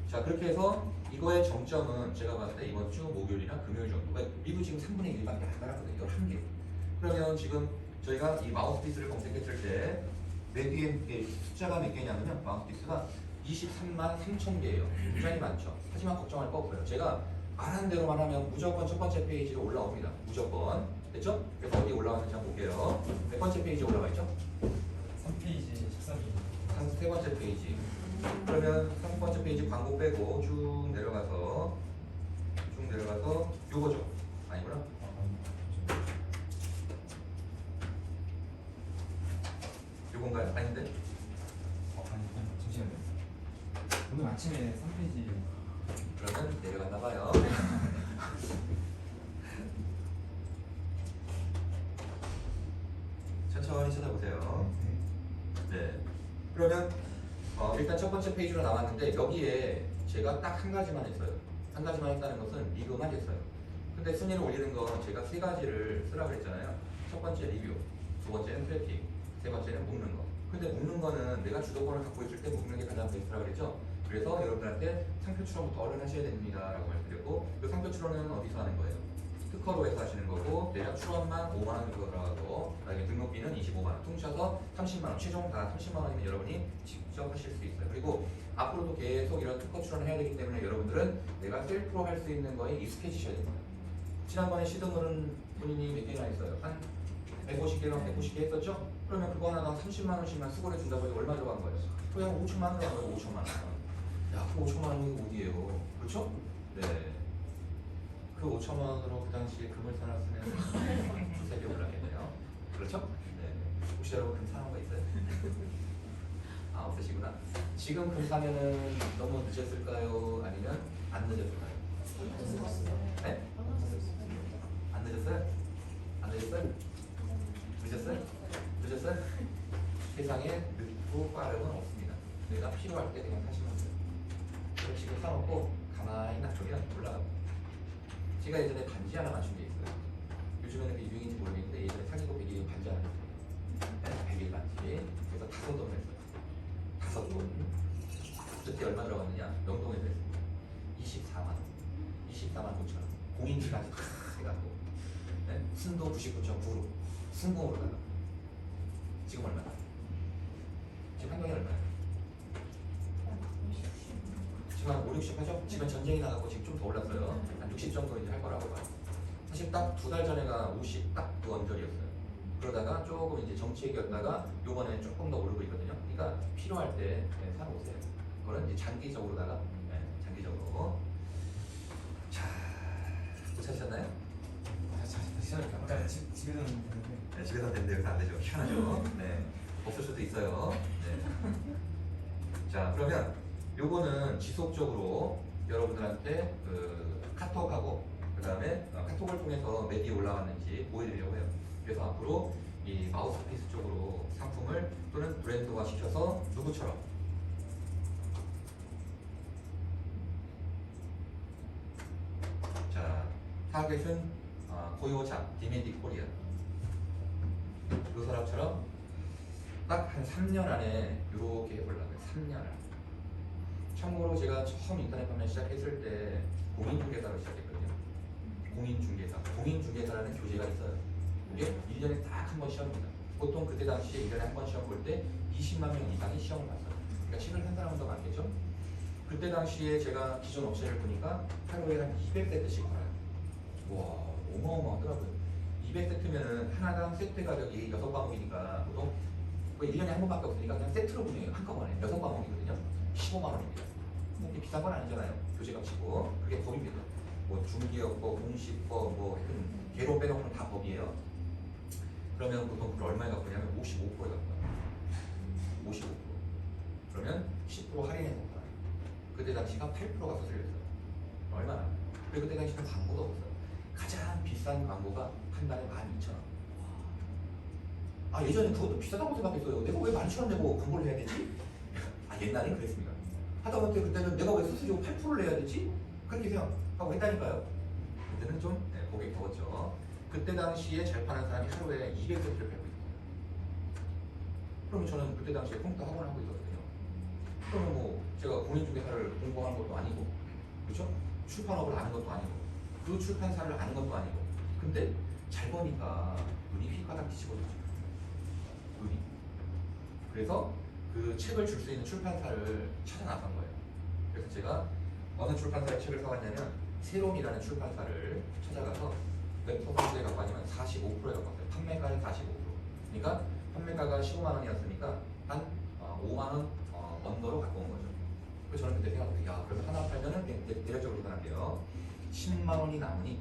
자, 그렇게 해서 이거의 정점은 제가 봤을 때 이번 주 목요일이나 금요일 정도. 그러니까 미도 지금 3분의 1밖에 안 달았거든요. 11개. 그러면 지금 저희가 이 마우스피스를 검색했을 때 맨 뒤에 숫자가 몇 개냐면요. 마우스피스가 23만 3천 개예요. 굉장히 많죠. 하지만 걱정할 거 없어요. 제가 말한 대로만 하면 무조건 첫 번째 페이지로 올라옵니다. 무조건. 됐죠? 그래서 어디 올라왔는지 한번 볼게요. 몇 번째 페이지에 올라와 있죠? 3페이지 13페이지. 세 번째 페이지. 그러면 3번째 페이지 광고 빼고 쭉 내려가서 요거죠? 아니구나. 요건가요? 아닌데? 아니 잠시만요. 오늘 아침에 3페이지. 그러면 내려갔나 봐요. 천천히 찾아보세요. 네. 그러면 일단 첫 번째 페이지로 나왔는데 여기에 제가 딱 한 가지만 했어요. 한 가지만 했다는 것은 리뷰만 했어요. 근데 순위를 올리는 건 제가 세 가지를 쓰라고 그랬잖아요. 첫 번째 리뷰, 두 번째는 트래픽, 세 번째는 묶는 거. 근데 묶는 거는 내가 주도권을 갖고 있을 때 묶는 게 가장 베스트라고 그랬죠. 그래서 여러분들한테 상표 추론부터 얼른 하셔야 됩니다 라고 말씀드렸고, 그 상표 추론은 어디서 하는 거예요? 특허로 해서 하시는 거고, 대략 추론만 5만 원 정도 들어가고, 그다음에 등록비는 25만 원, 퉁쳐서 30만 원, 최종 다 30만 원이면 여러분이 직접 하실 수 있어요. 그리고 앞으로도 계속 이런 특허 추론을 해야 되기 때문에 여러분들은 내가 셀프로 할 수 있는 거에 익숙해지셔야 됩니다. 지난번에 시드물은 본인이 몇 개나 했어요? 한 150개나 190개 했었죠? 그러면 그거 하나당 30만 원씩만 수고를 준다고 해서 얼마 들어간 거예요? 그냥 5천만 원 들어간 거예요. 5천만 원. 야, 그 5천만 원이 어디예요? 그렇죠? 네. 그 5천만 원으로 그 당시에 금을 사놨으면 두세 배 올랐겠네요. 그렇죠? 네. 혹시 여러분 금 사는 거 있어요? 아, 없으시구나. 지금 금 사면은 너무 늦었을까요? 아니면 안 늦었을까요? 네? 안 늦었어요? 안 늦었어요? 늦었어요? 늦었어요? 세상에 늦고 빠름은 없습니다. 내가 필요할 때 그냥 사시면 돼요. 그럼 지금 사놓고 가만히 놔두면 올라가고. 제가 예전에 반지 하나 맞춘 게 있어요. 요즘에는 그 유행인지 모르겠는데 예전에 사기고 100일 반지 하나 했어요. 네? 100일 반지. 그래서 5돈을 했어요. 5돈. 그때 얼마 들어갔느냐? 명동에서 했습니다. 24만 원. 24만 5천 원. 공인지까지 다 해갖고. 네? 순도 99.9로 순공으로 나가. 지금 얼마나? 지금 한 병에 얼마야? 지금 한 5, 60 하죠? 지금 전쟁이 나가고 지금 좀 더 올랐어요. 한 60 정도 이제 할 거라고 봐요. 사실 딱 2달 전에가 50 딱 그 언저리였어요. 그러다가 조금 이제 정책이었다가 요번에 조금 더 오르고 있거든요. 그러니까 필요할 때 네, 사러 오세요. 그거는 이제 장기적으로다가 네, 장기적으로. 자, 못 찾으셨나요? 아까 집에서는 되는데. 네, 집에서 되는데 여기서 안 되죠. 희한하죠. 네, 없을 수도 있어요. 네. 자, 그러면 요거는 지속적으로 여러분들한테 그 카톡하고 그 다음에 카톡을 통해서 메디에 올라왔는지 보여드리려고 해요. 그래서 앞으로 이 마우스피스 쪽으로 상품을 또는 브랜드화 시켜서 누구처럼 자, 타겟은 고요자 디메디 코리아 그 사람처럼 딱 한 3년 안에 이렇게 해보려고요. 3년 안에. 참고로 제가 처음 인터넷 판매 시작했을 때 공인중개사로 시작했거든요. 공인중개사. 공인중개사라는 교재가 있어요. 이게 1년에 딱 한 번 시험입니다. 보통 그때 당시에 1년에 한 번 시험 볼 때 20만 명 이상이 시험을 봤어요. 그러니까 책을 한 사람은 더 많겠죠? 그때 당시에 제가 기존 업체를 보니까 하루에 한 200세트씩 팔아요. 와, 어마어마하더라고요. 200세트면은 하나당 세트 가격이 6과목이니까 보통 1년에 한 번밖에 없으니까 그냥 세트로 구매해요. 한꺼번에 6과목이거든요. 15만 원입니다. 근데 비싼 건 아니잖아요. 교재값이고 그게 법입니다. 뭐 중개업법, 공시법, 뭐 하여튼 개로 빼놓고는 다 법이에요. 그러면 보통 그걸 얼마에 갖고 냐면 55%에 갖고 와요. 55%. 그러면 10% 할인해서 팔아요. 그때 당시가 8%가 수수료였어요. 얼마나? 그리고 그때 당시는 광고도 없어요. 가장 비싼 광고가 한 달에 12,000원. 아, 예전에 그것도 비싸다고 생각했어요. 내가 왜 12,000원 내고 광고를 해야 되지? 아, 옛날엔 그랬습니다. 하다못해 그때는 내가 왜 수수료 8%를 내야 되지? 그렇게 생각하고 했다니까요. 그때는 좀 고객 더웠죠. 그때 당시에 잘 파는 사람이 하루에 200세트를 팔고 있어요. 그러면 저는 그때 당시에 컴퓨터 학원 하고 있었거든요. 그러면 뭐 제가 공인중개사를 공부한 것도 아니고, 그렇죠? 출판업을 아는 것도 아니고, 그 출판사를 아는 것도 아니고, 근데 잘 보니까 눈이 휘가닥 뒤집어졌죠. 눈이. 그래서 그 책을 줄 수 있는 출판사를 찾아 나간 거예요. 그래서 제가 어느 출판사의 책을 사왔냐면 세롬이라는 출판사를 찾아가서 웹퍼블리셔에 갖고 아니면 45%에 갖고 왔어요. 판매가의 45%. 그러니까 판매가가 15만 원이었으니까 한 5만 원 언더로 갖고 온 거죠. 그래서 저는 그때 생각했어요. 야, 그러면 하나 팔면은 대략적으로 계산할게요. 10만 원이 남으니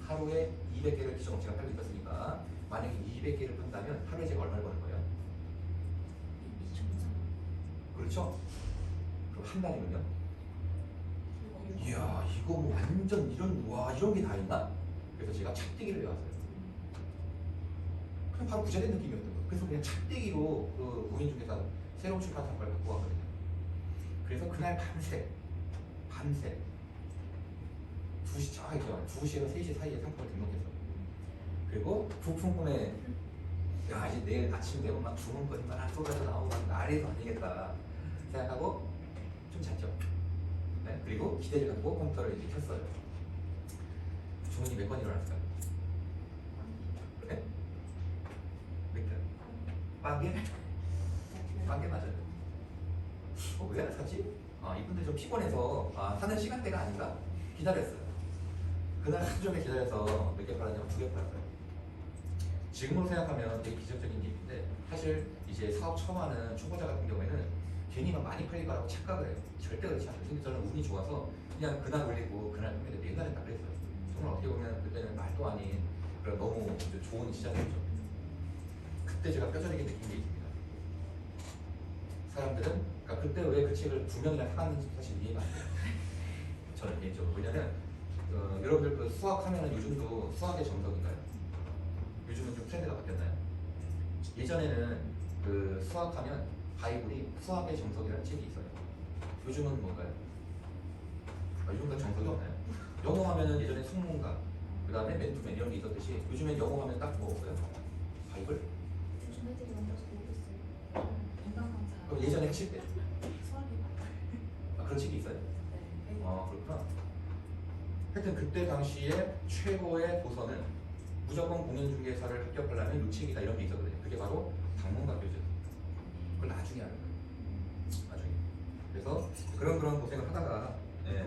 하루에 200개를 기존업체가 팔고 있었으니까 만약에 200개를 판다면 하루에 제가 얼마를 버는 거예요? 2,000원. 그렇죠? 그럼 한 달이면요? 이야, 이거 뭐 완전 이런 게 다 있나? 그래서 제가 착대기를 외웠어요. 그냥 바로 부자된 느낌이었던 거예요. 그래서 그냥 착대기로 그 공인중개사 새로운 출판사 걸 갖고 왔거든요. 그래서 그날 밤새 2시 정확하게 2시에서 3시 사이에 상품을 등록했어. 그리고 부품 꿈에 야, 이제 내일 아침 되면 막 주문거리만 한 쏟아져 나오고 날에도 안 되겠다 생각하고 좀 잤죠. 네? 그리고 기대를 갖고 컴퓨터를 이제 켰어요. 주문이 몇 건 일어났을까요? 네? 몇 개? 빵개? 빵개 맞아요. 왜 안 샀지? 이분들 좀 피곤해서 사는 시간대가 아닌가? 기다렸어요. 그날 하루 종일 기다려서 몇 개 팔았냐면 2개 팔았어요. 지금으로 생각하면 되게 기적적인 일인데 사실 이제 사업 처음 하는 초보자 같은 경우에는 괜히 막 많이 팔릴 거라고 착각을 해요. 절대 그렇지 않아요. 근데 저는 운이 좋아서 그냥 그날 올리고 그날 판매돼 옛날에 다 그랬어요. 정말 어떻게 보면 그때는 말도 아닌 그런 너무 좋은 시장이었죠. 그때 제가 뼈저리게 느낀 게 있습니다. 사람들은 그러니까 그때 왜 그 책을 2명이나 사갔는지 사실 이해가 안 돼요. 저는 개인적으로. 왜냐면 여러분들 그 수학하면은 요즘도 수학의 정석인가요? 요즘은 좀 트렌드가 바뀌었나요? 예전에는 그 수학하면 바이블이 수학의 정석이라는 책이 있어요. 요즘은 뭔가요? 요즘은 정석이 없나요? 영어 하면은 예전에 성문가, 그 다음에 맨투맨 이런 게 있었듯이 요즘엔 영어 하면 딱 뭐 없어요? 바이블? 요즘 애들이 만들어서 모르겠어요. 인간관사. 그럼 예전에 하실 때 수학이 그런 책이 있어요? 네. 그렇구나. 하여튼 그때 당시에 최고의 도서는 무조건 공인중개사를 합격하려면 이 책이다 이런 게 있었거든요. 그게 바로 당문학교죠. 그걸 나중에 알아요. 나중에. 그래서 그런 고생을 하다가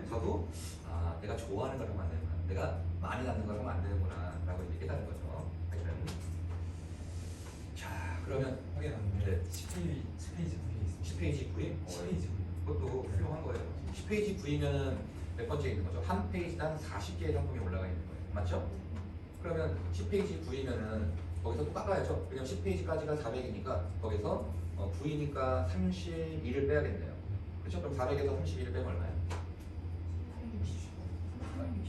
저도 내가 좋아하는 걸 하면 안 되구나. 내가 많이 낳는 걸 하면 안 되는구나 라고 이제 깨달은 거죠. 하여튼 자, 그러면 확인하는데 네. 10페이지 9에 있어요. 10페이지 9위? 10페이지 9. 그것도 훌륭한 거예요. 10페이지 9이면은 몇 번째 있는 거죠? 한 페이지당 40개의 상품이 올라가 있는 거예요. 맞죠? 그러면 10페이지 9이면은 거기서 또 깎아야죠. 왜냐면 10페이지까지가 400이니까 거기서 9이니까 31을 빼야겠네요. 그렇죠? 그럼 400에서 31을 빼면 얼마예요?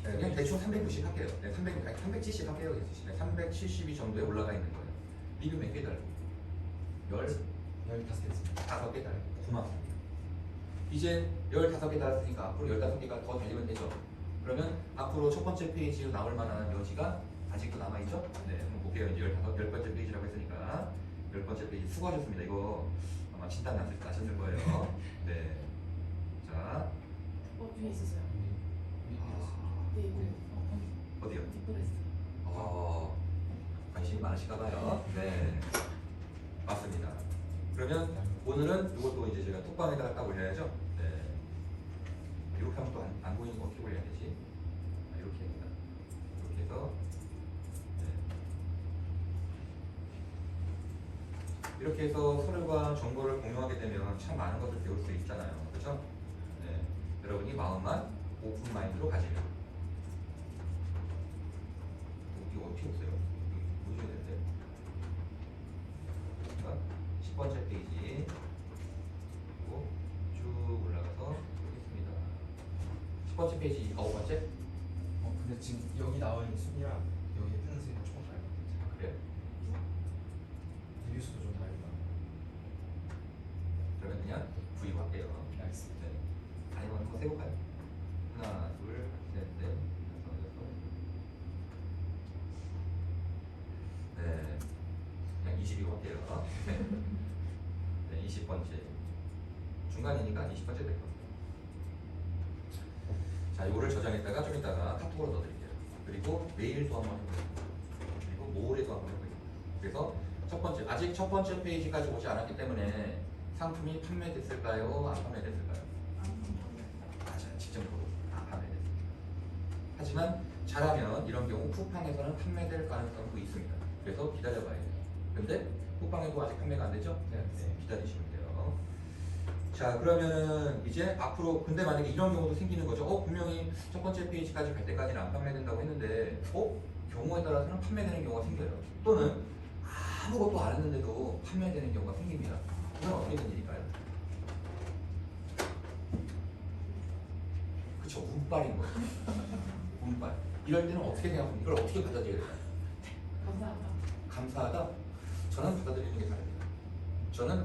네, 그냥 대충 360 할게요. 네, 370 할게요. 네, 370이 정도에 올라가 있는 거예요. 리뷰 몇 개 달고? 15개 있습니다. 5개 달고. 고맙습니다. 이제 15개 달았으니까 앞으로 15개가 더 달리면 되죠. 그러면 앞으로 첫 번째 페이지로 나올 만한 여지가 아직도 남아있죠? 네, 한번 볼게요. 이제 10번째 페이지라고 했으니까 10번째 페이지 수고하셨습니다. 이거 아마 진단 나셨을 거예요. 네. 자, 위에 있었어요. 네, 이거. 어디요? 이거 있어요. 관심이 많으신가 봐요. 네. 맞습니다. 그러면 오늘은 이것도 이제 제가 톡방에다가 딱 올려야죠. 네. 이렇게 하면 또 안 보이는 거 어떻게 올려야 되지? 이렇게 합니다. 이렇게 해서 이렇게 해서 서로가 정보를 공유하게 되면 참 많은 것을 배울 수 있잖아요. 그렇죠? 네. 여러분이 마음만 오픈 마인드로 가지면 이거 어떻게 없어요? 이거 보셔야 되는데. 그러니까 10번째 페이지 그리고 쭉 올라가서 여기 있습니다. 10번째 페이지 9번째? 근데 지금 여기 나와 있는 순이랑 여기 뜨는 순이랑 조금 다르거든요. 그래요? 리뷰수도 좀 다르다. 그러면 그냥 V로 할게요. 알겠습니다. 네. 아니면 한번 세볼까요? 하나, 둘, 셋, 넷, 다섯, 여섯, 20이고 할게요. 네, 20번째. 중간이니까 20번째 될 겁니다. 자, 이거를 저장했다가 좀 이따가 카톡으로 넣어드릴게요. 그리고 내일도 한번 해보겠습니다. 그리고 모레도 한번 해보겠습니다. 그래서 아직 첫 번째 페이지까지 오지 않았기 때문에 상품이 판매됐을까요? 안 판매됐을까요? 맞아요. 직접적으로 안 판매됐습니다. 하지만 잘하면 이런 경우 쿠팡에서는 판매될 가능성도 있습니다. 그래서 기다려봐야 돼요. 근데 쿠팡에도 아직 판매가 안 되죠? 네. 기다리시면 돼요. 자, 그러면은 이제 앞으로 근데 만약에 이런 경우도 생기는 거죠. 분명히 첫 번째 페이지까지 갈 때까지는 안 판매된다고 했는데 경우에 따라서는 판매되는 경우가 생겨요. 또는 아무것도 안 했는데도 판매되는 경우가 생깁니다. 그건 어떻게 된 일일까요? 그쵸, 운빨인 거예요. 운빨. 이럴 때는 어떻게 생각합니까? 이걸 어떻게 받아들여야 될까요? 감사하다. 감사하다? 저는 받아들이는 게 다릅니다. 저는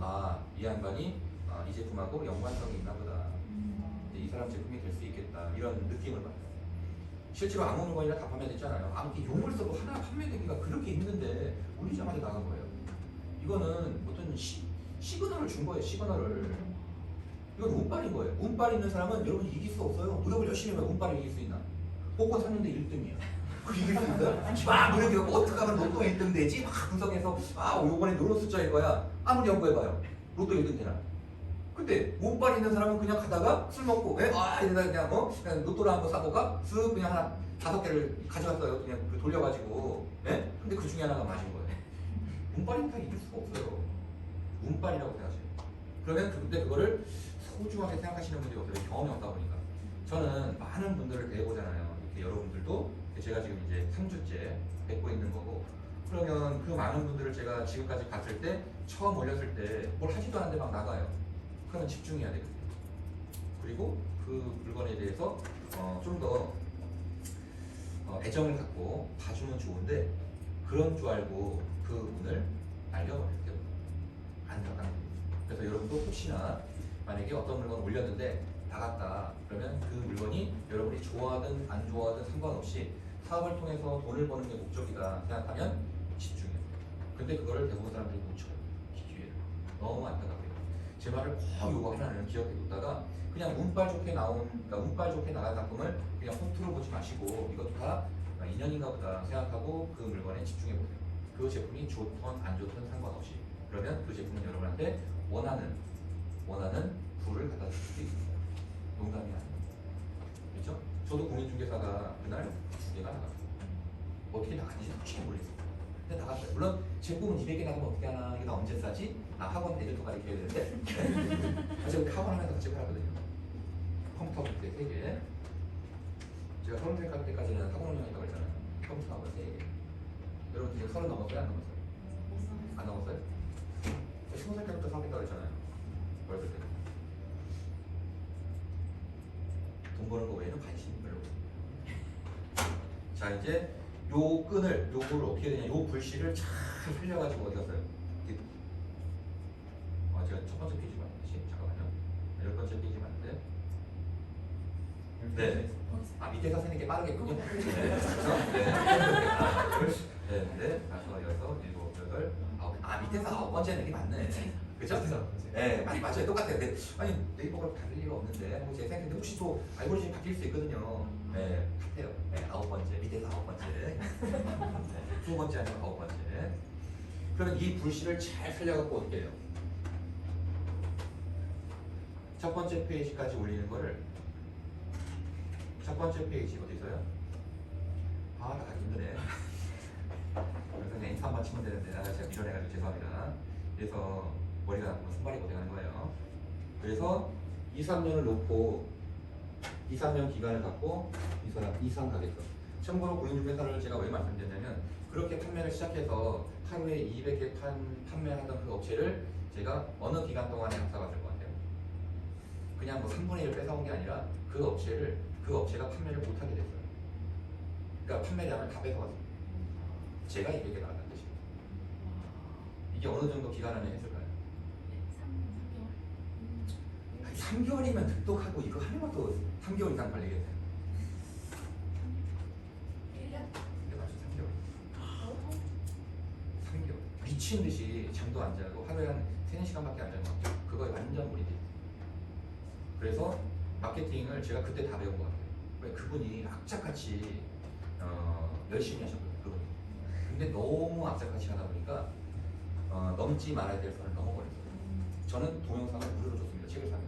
이 양반이 이 제품하고 연관성이 있나 보다. 이제 이 사람 제품이 될 수 있겠다. 이런 느낌을 받아요. 실제로 아무 물건이나 다 판매됐잖아요. 아무리 용을 써도 하나 판매되기가 그렇게 힘든데 올리자마자 나간 거예요. 이거는 어떤 시그널을 준 거예요. 시그널을. 이건 운빨인 거예요. 운빨 있는 사람은 여러분이 이길 수 없어요. 노력을 열심히 하면 운빨을 이길 수 있나? 복권 샀는데 1등이야. 그 이길 수 있어요? 막 노력해서 어떻게 하면 로또 1등 되지? 막 분석해서 요번에 요런 숫자일 거야. 아무리 연구해봐요. 로또 1등 되나? 근데 운빨 있는 사람은 그냥 가다가 술 먹고 이러다 그냥 로또를 한번 사보가 쓱 그냥 하나 5개를 가져갔어요. 그냥 돌려가지고 근데 그 중에 하나가 맞은 거예요. 운빨이니까 이길 수가 없어요. 운빨이라고 생각하세요. 그러면 근데 그거를 소중하게 생각하시는 분들이 없어요. 경험이 없다 보니까. 저는 많은 분들을 대해보잖아요. 이렇게 여러분들도 제가 지금 이제 3주째 뵙고 있는 거고, 그러면 그 많은 분들을 제가 지금까지 봤을 때 처음 올렸을 때 뭘 하지도 않는데 막 나가요. 그러면 집중해야 되거든요. 그리고 그 물건에 대해서 좀 더 애정을 갖고 봐주면 좋은데 그런 줄 알고 그 운을 날려버릴 때요. 안타깝게. 그래서 여러분도 혹시나 만약에 어떤 물건을 올렸는데 나갔다 그러면 그 물건이 여러분이 좋아하든 안 좋아하든 상관없이 사업을 통해서 돈을 버는 게 목적이다 생각하면 집중해요. 근데 그거를 대부분 사람들이 놓쳐요. 기회를. 너무 안타깝게요. 제 말을 꼭 요거 하나는 기억해 뒀다가 그냥 운빨 좋게 운빨 좋게 나간 상품을 그냥 홈트로 보지 마시고 이것도 다 인연인가 보다 생각하고 그 물건에 집중해 보세요. 그 제품이 좋든 안 좋든 상관없이. 그러면 그 제품은 여러분한테 원하는 부를 갖다 줄 수도 있습니다. 농담이 아니에요. 그렇죠? 저도 공인중개사가 그날 2개가 나갔어요. 어떻게 나갔는지 솔직히 모르겠어요. 근데 나갔어요. 물론 제품은 200개 나가면 어떻게 하나, 이게 나 언제 싸지? 나 학원 애들도 가르쳐야 되는데 제가 학원 하면서 같이 팔았거든요. 컴퓨터 그때 3개. 제가 30살 갈 때까지는 학원 운영했다고 했잖아요. 컴퓨터 학원 3개. 여러분 지금 30 넘었어요? 안 넘었어요? 안 넘었어요? 20살 때부터 사겠다고 했잖아요. 어렸을 때. 돈 버는 거 외에는 관심이 별로 없어요. 자, 이제 요 끈을, 요걸 어떻게 되냐, 요 불씨를 잘 흘려가지고 어디 갔어요? 제가 첫 번째 페이지 맞지? 잠깐만요. 10번째 페이지 맞는데? 네. 밑에서 쓰는 게 빠르겠군요. 네. 그렇죠? 네. 네. 5, 6, 7, 8. 밑에서 9번째는 이게 맞네. 그죠? 네, 맞아요. 똑같아요. 근데 네이버가 다를 리가 없는데 하고 제가 생각했는데 혹시 또 알고리즘이 바뀔 수 있거든요. 네, 같아요. 네, 9번째, 밑에서 9번째. 네, 20번째 아니면 9번째. 그러면 이 불씨를 잘 살려갖고 어떻게 해요? 첫 번째 페이지까지 올리는 거를 첫 번째 페이지 어디 있어요? 나가기 힘드네. 그래서 그냥 인사 한번 치면 되는데 제가 밀어내가지고 죄송합니다. 그래서 머리가 손발이 고생하는 거예요. 그래서 2, 3년을 놓고 2, 3년 기간을 갖고 이 사람 이상 가겠어. 참고로 공인중개사를 제가 왜 말씀드렸냐면 그렇게 판매를 시작해서 하루에 200개 판매하던 그 업체를 제가 어느 기간 동안에 합사갔을 것 같아요. 그냥 뭐 3분의 1 뺏어온 게 아니라 그 업체가 판매를 못하게 됐어요. 그러니까 판매량을 다 뺏어갔어요. 제가 200개 나갔다는 뜻이에요. 이게 어느 정도 기간 안에 했을까요? 3개월이면 득독하고 이거 하면 또 3개월 이상 걸리겠네요. 1년? 네, 맞죠. 3개월. 3개월. 미친 듯이 잠도 안 자고 하루에 한 3-4시간밖에 안 자는 것 같아요. 그거에 완전 몰입이. 그래서 마케팅을 제가 그때 다 배운 것 같아요. 왜 그분이 악착같이 열심히 하셨거든요. 그분이. 근데 너무 악착같이 하다 보니까 넘지 말아야 될 선을 넘어버렸어요. 저는 동영상을 무료로 줬습니다. 책을 사면.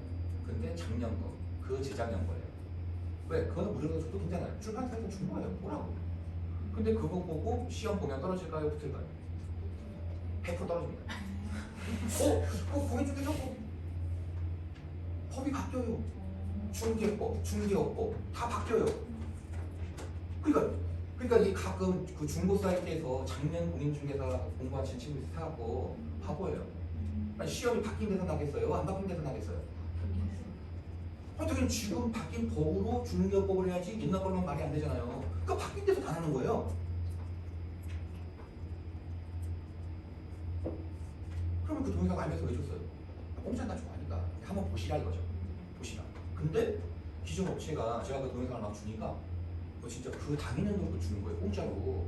근데 작년도 그 재작년 거예요. 왜? 그거는 무료로 줘도 괜찮아요. 출판사에서 준 거예요. 뭐라고? 근데 그거 보고 시험 보면 떨어질까요? 붙을까요? 100% 떨어집니다. 공인 중개사법 법이 바뀌어요. 중개법, 중개업법 다 바뀌어요. 그러니까 이 가끔 그 중고 사이트에서 작년 공인중개사 공부하신 친구들이 사갖고 바보예요. 아니, 시험이 바뀐 데서 나겠어요? 안 바뀐 데서 나겠어요? 어떻게 지금 바뀐 법으로 중개업법을 해야지 옛날 거로는 말이 안 되잖아요. 그러니까 바뀐 데서 다 하는 거예요. 그러면 그 동영상 알면서 왜 줬어요? 공짜가 좋아하니까 한번 보시라 이거죠. 보시라. 근데 기존 업체가 제가 그 동영상을 막 주니까 진짜 그 당연한 걸 주는 거예요. 공짜로.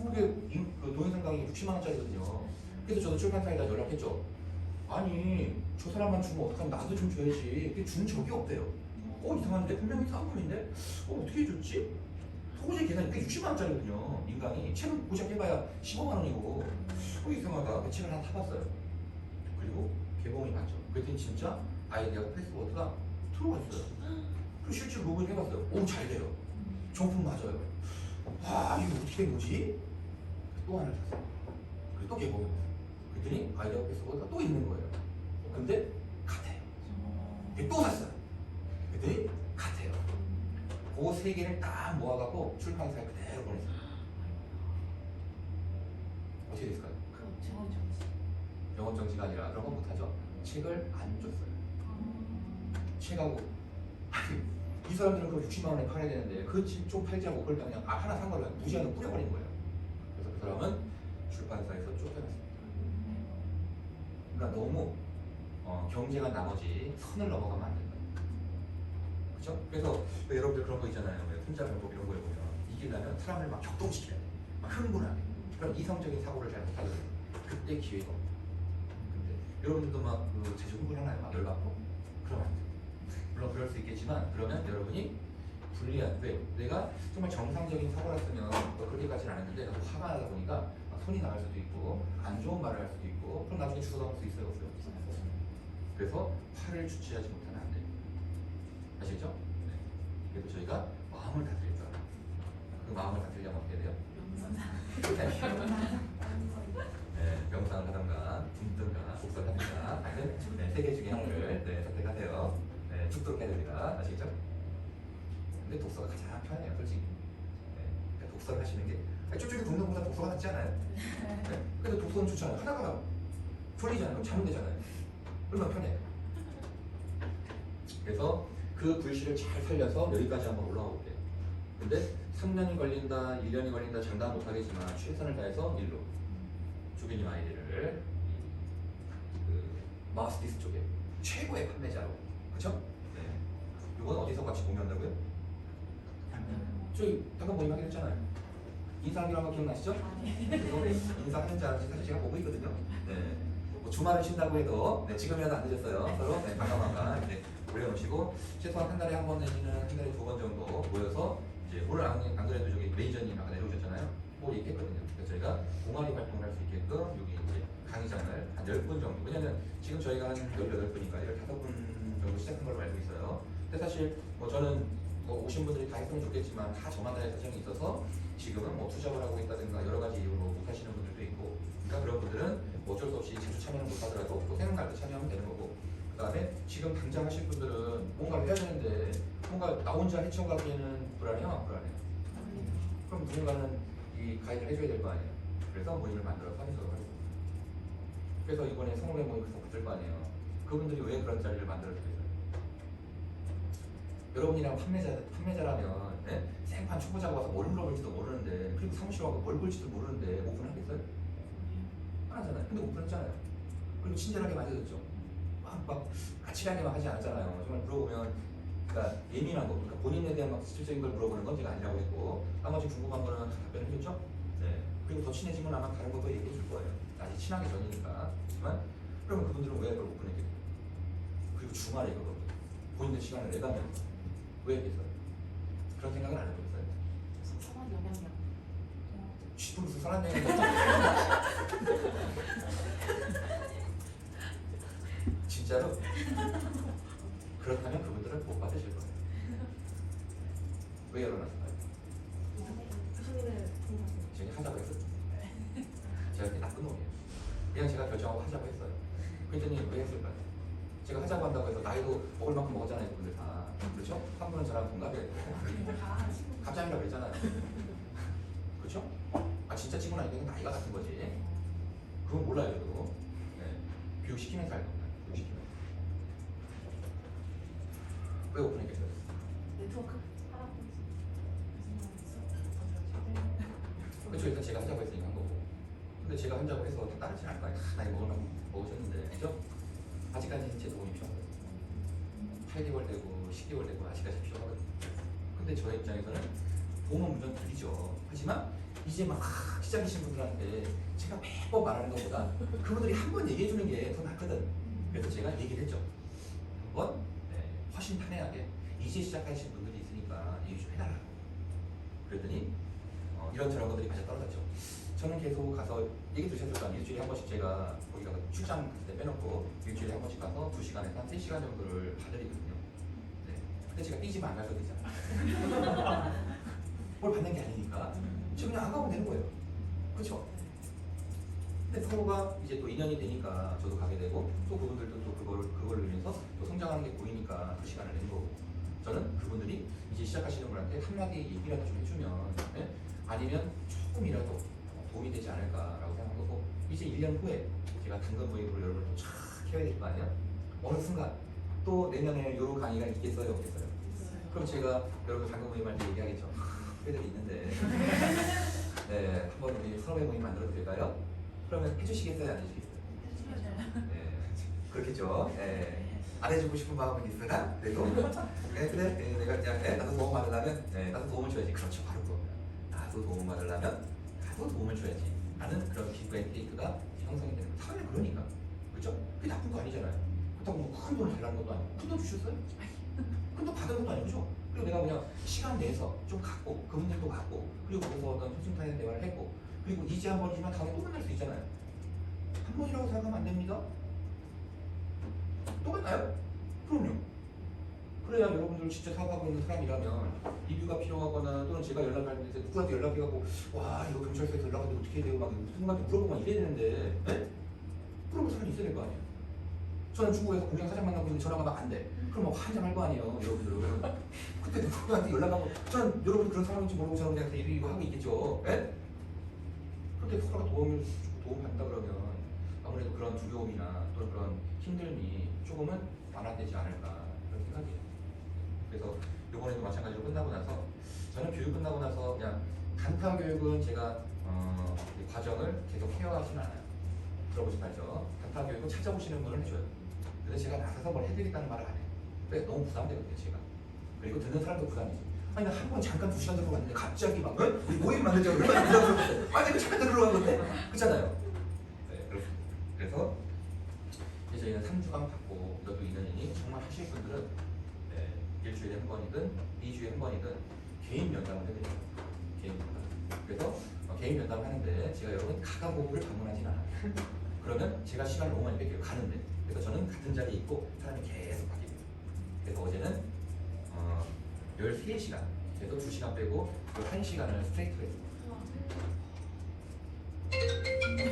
그게 그 동영상 강의 60만 원짜리거든요. 그래서 저도 출판사에다 연락했죠. 아니 저 사람만 주면 어떡하면 나도 좀 줘야지. 근데 준 적이 없대요. 이상한데 분명히 사은품인데 어떻게 해줬지? 소고지 계산이 60만 원짜리거든요. 인강이 책은 고작 해봐야 15만 원이고 이상하다. 그 책을 하나 타봤어요. 그리고 개봉이 맞죠. 그랬더니 진짜 아이디어 패스워드가 들어가 있어요. 그리고 실제로 로그인 해봤어요. 잘 돼요. 정품 맞아요. 이거 어떻게 된 거지? 또 하나 샀어요. 그리고 또 개봉해봤어요. 그랬더니 아이디어 패스워드가 또 있는 거예요. 근데 같아요. 또 샀어요. 그랬더니 같아요. 그 세 개를 딱 모아갖고 출판사에 그대로 보냈어요. 어떻게 됐을까요? 영업 정지가 아니라 그런 건 못하죠. 책을 안 줬어요. 책하고 이 사람들은 그럼 60만 원에 팔아야 되는데 그 집 좀 팔지 않고 그걸 그냥 하나 산 거를 무시하고 뿌려버린 거예요. 그래서 그 사람은 출판사에서 쫓겨났습니다. 그러니까 너무 경쟁한 나머지 선을 넘어가면 안 된다. 그렇죠? 그래서 여러분들 그런 거 있잖아요. 혼자 병법 이런 거에 보면 이기려면 사람을 막 격동시켜야 돼. 막 흥분하게. 그럼 이성적인 사고를 잘 못하거든요. 그때 기회가 없다. 근데 여러분들도 막 제주 흥분하나요? 막 열받고? 그러면 안 돼요. 물론 그럴 수 있겠지만 그러면 여러분이 불리한 왜? 내가 정말 정상적인 사고였으면 그렇게까지는 안 했는데 나도 화가 나다 보니까 막 손이 나갈 수도 있고 안 좋은 말을 할 수도 있고 그럼 나중에 주워 담을 수 있어요? 없어요? 그래서 화를 주체하지 못하면 안 돼요. 아시겠죠? 네. 그래서 저희가 마음을 다스릴 줄 알아요. 그 마음을 다스리려면 어떻게 돼요? 네, 명상을 하던가 굶든가 독서를 하든가 하여튼 세 개 중에 하나를 선택하세요. 네, 죽도록 해야 됩니다. 아시겠죠? 근데 독서가 가장 편해요, 솔직히. 네, 그러니까 독서를 하시는 게 쫄쫄이 굶는 것보다 독서가 낫지 않아요? 네, 근데 독서는 좋잖아요. 하다가 졸리잖아요. 그럼 자면 되잖아요. 얼마나 편해요. 그래서 그 불씨를 잘 살려서 여기까지 한번 올라가 볼게요. 근데 3년이 걸린다, 1년이 걸린다 장담 못하겠지만 최선을 다해서 일로 주빈님 아이디를 그 마우스피스 쪽에 최고의 판매자로, 그렇죠? 네. 이건 어디서 같이 공유한다고요? 저희 방금 모임 하기로 했잖아요. 인사하기로 한 거 기억나시죠? 그래서 인사하는 줄 알았지 사실 제가 보고 있거든요. 네. 뭐 주말을 쉰다고 해도 지금이라도 안 늦었어요. 서로 반가반가 올려놓으시고 최소한 한 달에 한 번 내지는 한 달에 2번 정도 모여서 이제 오늘 안 그래도 저기 매니저님 아까 내려오셨잖아요. 뭐 얘기했거든요. 그래서 저희가 동아리 활동을 할 수 있게끔 여기 이제 강의장을 한 10분 정도. 왜냐면 지금 저희가 한 18분이니까 15분 정도 시작한 걸로 알고 있어요. 근데 사실 뭐 저는 뭐 오신 분들이 다 했으면 좋겠지만 다 저만의 사정이 있어서 지금은 뭐 투잡을 하고 있다든가 여러 가지 이유로 못 하시는 분들도 있고, 그러니까 그런 분들은 뭐 어쩔 수 없이 자주 참여는 못 하더라도 또 생각날 때 참여하면 되는 거고, 그 다음에 지금 당장 하실 분들은 뭔가를 해야 되는데 뭔가 나 혼자 헤쳐가기에는 불안해요? 안 불안해요? 그럼 누군가는 이 가이드를 해줘야 될 거 아니에요. 그래서 모임을 만들어서 하면서 하고, 그래서 이번에 성공의 모임 그래서 붙을 거 아니에요. 그분들이 왜 그런 자리를 만들어주겠어요? 여러분이랑 판매자라면 생판 초보자가 와서 뭘 물어볼지도 모르는데, 그리고 사무실 와서 뭘 볼지도 모르는데 오픈하겠어요? 안 하잖아요. 근데 오픈했잖아요. 그리고 친절하게 맞아줬죠. 막 까칠하게만 하지 않았잖아요. 정말 물어보면 그러니까 예민한 거, 그러니까 본인에 대한 막 실질적인 걸 물어보는 건 제가 아니라고 했고, 나머지 궁금한 거는 다 답변을 해줬죠? 네. 그리고 더 친해지면 아마 다른 것도 얘기해 줄 거예요. 아직 친하기 전이니까. 하지만 그러면 그분들은 왜 그걸 오픈했게 돼요? 그리고 주말에 이거 본인들 시간을 내가면 왜 했겠어요? 그런 생각은 안 해보겠어요? 선한 영향력. 쥐뿔 무슨 사람 얘기 진짜로? 그렇다면 그분들은 못 받으실 거예요. 왜 열어놨을까요? 교수님의 동생. 제가 하자고 했어요. 제가 이렇게 나쁜 놈이에요. 그냥 제가 결정하고 하자고 했어요. 그랬더니 왜 했을까요? 제가 하자고 한다고 해서 나이도 먹을 만큼 먹었잖아요, 그분들 다. 그렇죠? 한 분은 저랑 동갑이에요. 갑자기라 그랬잖아요. 그렇죠? 아 진짜 찍고 나니까 이건 나이가 같은 거지. 그건 몰라요, 저도. 네. 교육시키면서 알고 있어요. 교육시키면서. 왜 오픈했겠어요? 네트워크. 할아버지. 그렇죠. 일단 제가 하자고 했으니까 한 거고. 근데 제가 한다고 해서 따르진 않을 거 아니에요. 나이 먹으려고 먹으셨는데, 그죠? 아직까지는 제 도움이 필요하거든요. 8개월 되고 10개월 되고 아직까지 필요하거든요. 근데 저의 입장에서는 도움은 물론 드리죠. 하지만 이제 막 시작이신 분들한테 제가 매번 말하는 것보다 그분들이 한 번 얘기해 주는 게 더 낫거든. 그래서 제가 얘기를 했죠. 한번 훨씬 편하게 이제 시작하신 분들이 있으니까 얘기 좀 해달라고. 그랬더니 이런저런 것들이 맞아 떨어졌죠. 저는 계속 가서 얘기 들으셨을 거 아니에요. 일주일에 한 번씩 제가 거기 가서 출장 갔을 때 빼놓고 일주일에 한 번씩 가서 2시간에서 한 3시간 정도를 봐드리거든요. 네. 근데 제가 삐지면 안 가셔도 되잖아요. 뭘 받는 게 아니니까 저 그냥 안 가면 되는 거예요. 그렇죠? 근데 서로가 이제 또 인연이 되니까 저도 가게 되고 또 그분들도 또 그거를 위해서 또 성장하는 게 보이니까 그 시간을 낸 거고 저는 그분들이 이제 시작하시는 분한테 한마디 얘기라도 좀 해주면 네? 아니면 조금이라도 도움이 되지 않을까라고 생각한 거고 이제 1년 후에 제가 당근 모임으로 여러분을 또 쫙 해야 될 거 아니야? 어느 순간 또 내년에 이런 강의가 있겠어요 없겠어요? 그럼 제가 여러분 당근 모임할 때 얘기하겠죠. 후배들이 있는데 네, 한번 우리 서로의 모임 만들어도 될까요? 그러면 해주시겠어요 안 해주시겠어요? 네, 그렇겠죠. 네. 안 해주고 싶은 마음은 있으나 그래도 네, 그래 내가 그냥 나도 도움 받으려면 나도 도움을 줘야지. 그렇죠, 바로 그겁니다. 나도 도움 받으려면 나도 도움을 줘야지 하는 그런 기브 앤 테이크가 형성이 되는 거예요. 사회 그러니까 그렇죠? 그게 나쁜 거 아니잖아요. 그렇다고 뭐 큰 돈을 달라는 것도 아니고 큰 돈 주셨어요? 큰 돈 받은 것도 아니죠. 그리고 내가 그냥 시간 내서 좀 갖고 그분들도 갖고 그리고 거기서 어떤 소중한 대화를 했고 그리고 이제 한 번이지만 다음에 또 만날 수 있잖아요. 한 번이라고 생각하면 안 됩니다. 또 만나요? 그럼요. 그래야 여러분들 진짜 사업하고 있는 사람이라면 리뷰가 필요하거나 또는 제가 연락할 때 누구한테 연락이 가고 와 이거 경찰서에서 연락하는데 어떻게 해야 되고 막 누군가한테 물어보고 이래야 되는데 네? 물어볼 사람이 있어야 될 거 아니에요. 저는 중국에서 공장 사장 만나고 있는데 전화가 막 안 돼. 그럼 막 환장할 거 아니에요 여러분들은. 그때 누구한테 연락하고 저는 여러분 그런 사람인지 모르고 저한테 이거 하고 있겠죠. 네? 그렇게 서로가 도움받는다 그러면 아무래도 그런 두려움이나 또는 그런 힘듦이 조금은 완화되지 않을까 그런 생각이에요. 그래서 이번에도 마찬가지로 끝나고 나서 저는 교육 끝나고 나서 그냥 단타 교육은 제가 이 과정을 계속 케어하지는 않아요. 들어보시면 알죠? 단타 교육은 찾아오시는 분을 해줘요. 그래서 제가 나서서 뭘 해드리겠다는 말을 안 해요. 왜? 너무 부담되거든요 제가. 그리고 듣는 사람도 부담이죠. 아니 나 한 번 잠깐 2시간 들어 갔는데 갑자기 막 우리 모임 만들자고 얼마나 부담스럽겠어요. 아니 그 잠깐 들어간 건데 그렇잖아요. 네 그렇습니다. 그래서 이제 저희는 3주간 받고 이것도 2년이니 정말 하실 분들은 일주일에 한 번이든 2주에 한 번이든 개인 면담을 해드려요. 개인 면담. 그래서 개인 면담을 하는데 제가 여러분 가가고부를 방문하진 않아요. 그러면 제가 시간을 너무 많이 뺏겨요. 가는데. 그래서 저는 같은 자리에 있고 사람이 계속 바뀝니다. 그래서 어제는 13시간 그래서 2시간 빼고 그 1시간을 스트레이트로 했습니다.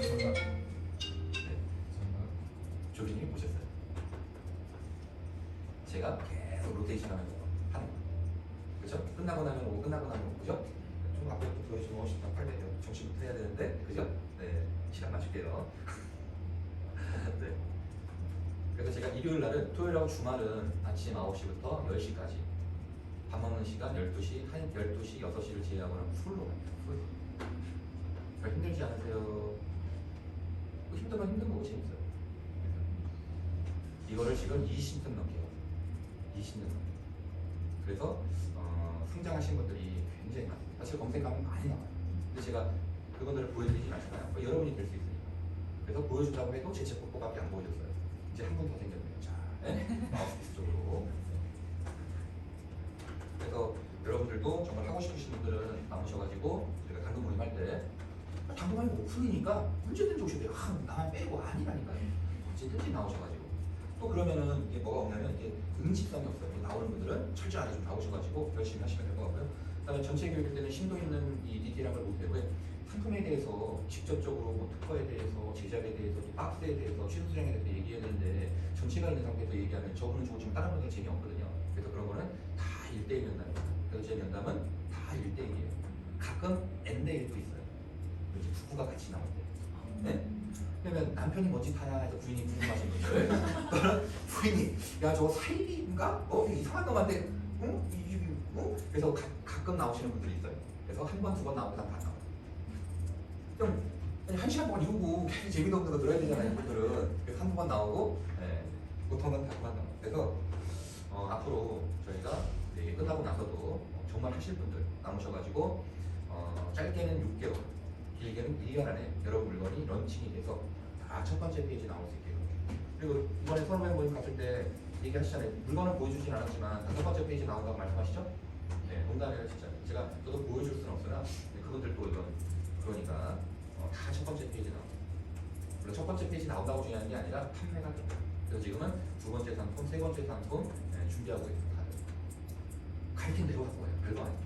정답. 네. 조교님이 보셨어요. 제가 계속 로테이션 하면서 하는 거예요. 그죠? 끝나고 나면 오고 끝나고 나면 오고 그죠? 좀 앞에 또 보여주면 멋있다. 빨리 정신부터 해야 되는데 그죠? 네 시간 맞출게요. 네. 그래서 제가 일요일 날은 토요일하고 주말은 아침 9시부터 10시까지 밥 먹는 시간 12시, 12시, 6시를 제외하고는 풀로 갑니다. 풀. 별 힘들지 않으세요? 뭐 힘들면 힘든 거고 재밌어요. 이거를 지금 20년 넘게 해요. 20년 넘게. 그래서 성장하신 분들이 굉장히 많아요. 사실 검색하면 많이 나와요. 근데 제가 그분들을 보여드리진 않잖아요. 여러분이 될 수 있으니까. 그래서 보여준다고 해도 제 책보고밖에 안 보여줬어요. 이제 한 분 더 생겼네요. 자, 네? 마우스피스 쪽으로. 그래서 여러분들도 정말 하고 싶으신 분들은 남으셔가지고 제가 당근 모임할 때 당근 모임 오픈이니까 언제든지 오셔도 돼요. 나만 빼고 아니라니까요. 언제든지 나오셔가지고 또 그러면은 이게 뭐가 없냐면 이게 응집성이 없어요. 나오는 분들은 철저하게 좀 나오셔가지고 열심히 하시면 될 것 같고요. 그다음에 전체 교육 때는 심도 있는 이 디테일한 걸 못해요. 왜? 상품에 대해서 직접적으로 뭐 특허에 대해서 제작에 대해서 또 박스에 대해서 취소 수량에 대해서 얘기해야 되는데 전체가 있는 상태에서 얘기하면 저분은 좋지만 다른 분들은 재미없거든요. 그래서 그런 거는 다 1대1 면담입니다. 그래서 제 면담은 다 1대1이에요. 가끔 N대1도 있어요. 이제 부부가 같이 나올 때. 네? 그러면 남편이 뭔지 타나 해서 부인이 궁금하신 분들 또는 부인이 야 저거 사이비인가? 이상한 놈한테 응? 그래서 가끔 나오시는 분들이 있어요. 그래서 한 번, 두 번 나오고 다 나와요. 좀 한 시간 동안 이러고 계속 재미도 없는 거 들어야 되잖아요. 분들은. 그래서 한두 번 나오고 보통은 다 그만 나와요. 그래서 앞으로 저희가 이제 끝나고 나서도 정말 하실 분들 남으셔가지고 짧게는 6개월 길게는 1년 안에 여러 물건이 런칭이 돼서 다 첫 번째 페이지 나올 수 있게. 그리고 이번에 서로의 모임 갔을 때 얘기하시잖아요. 물건은 보여주진 않았지만 다섯 번째 페이지 나온다고 말씀하시죠? 네, 농담이에요 진짜. 저도 보여줄 수는 없으나 그분들도 이건 그러니까 다 첫 번째 페이지 나옵니다. 물론 첫 번째 페이지 나온다고 중요한 게 아니라 판매가 됩니다. 그래서 지금은 두 번째 상품, 세 번째 상품 준비하고 있습니다. 가르친 대로 할 거예요. 별거 아니에요.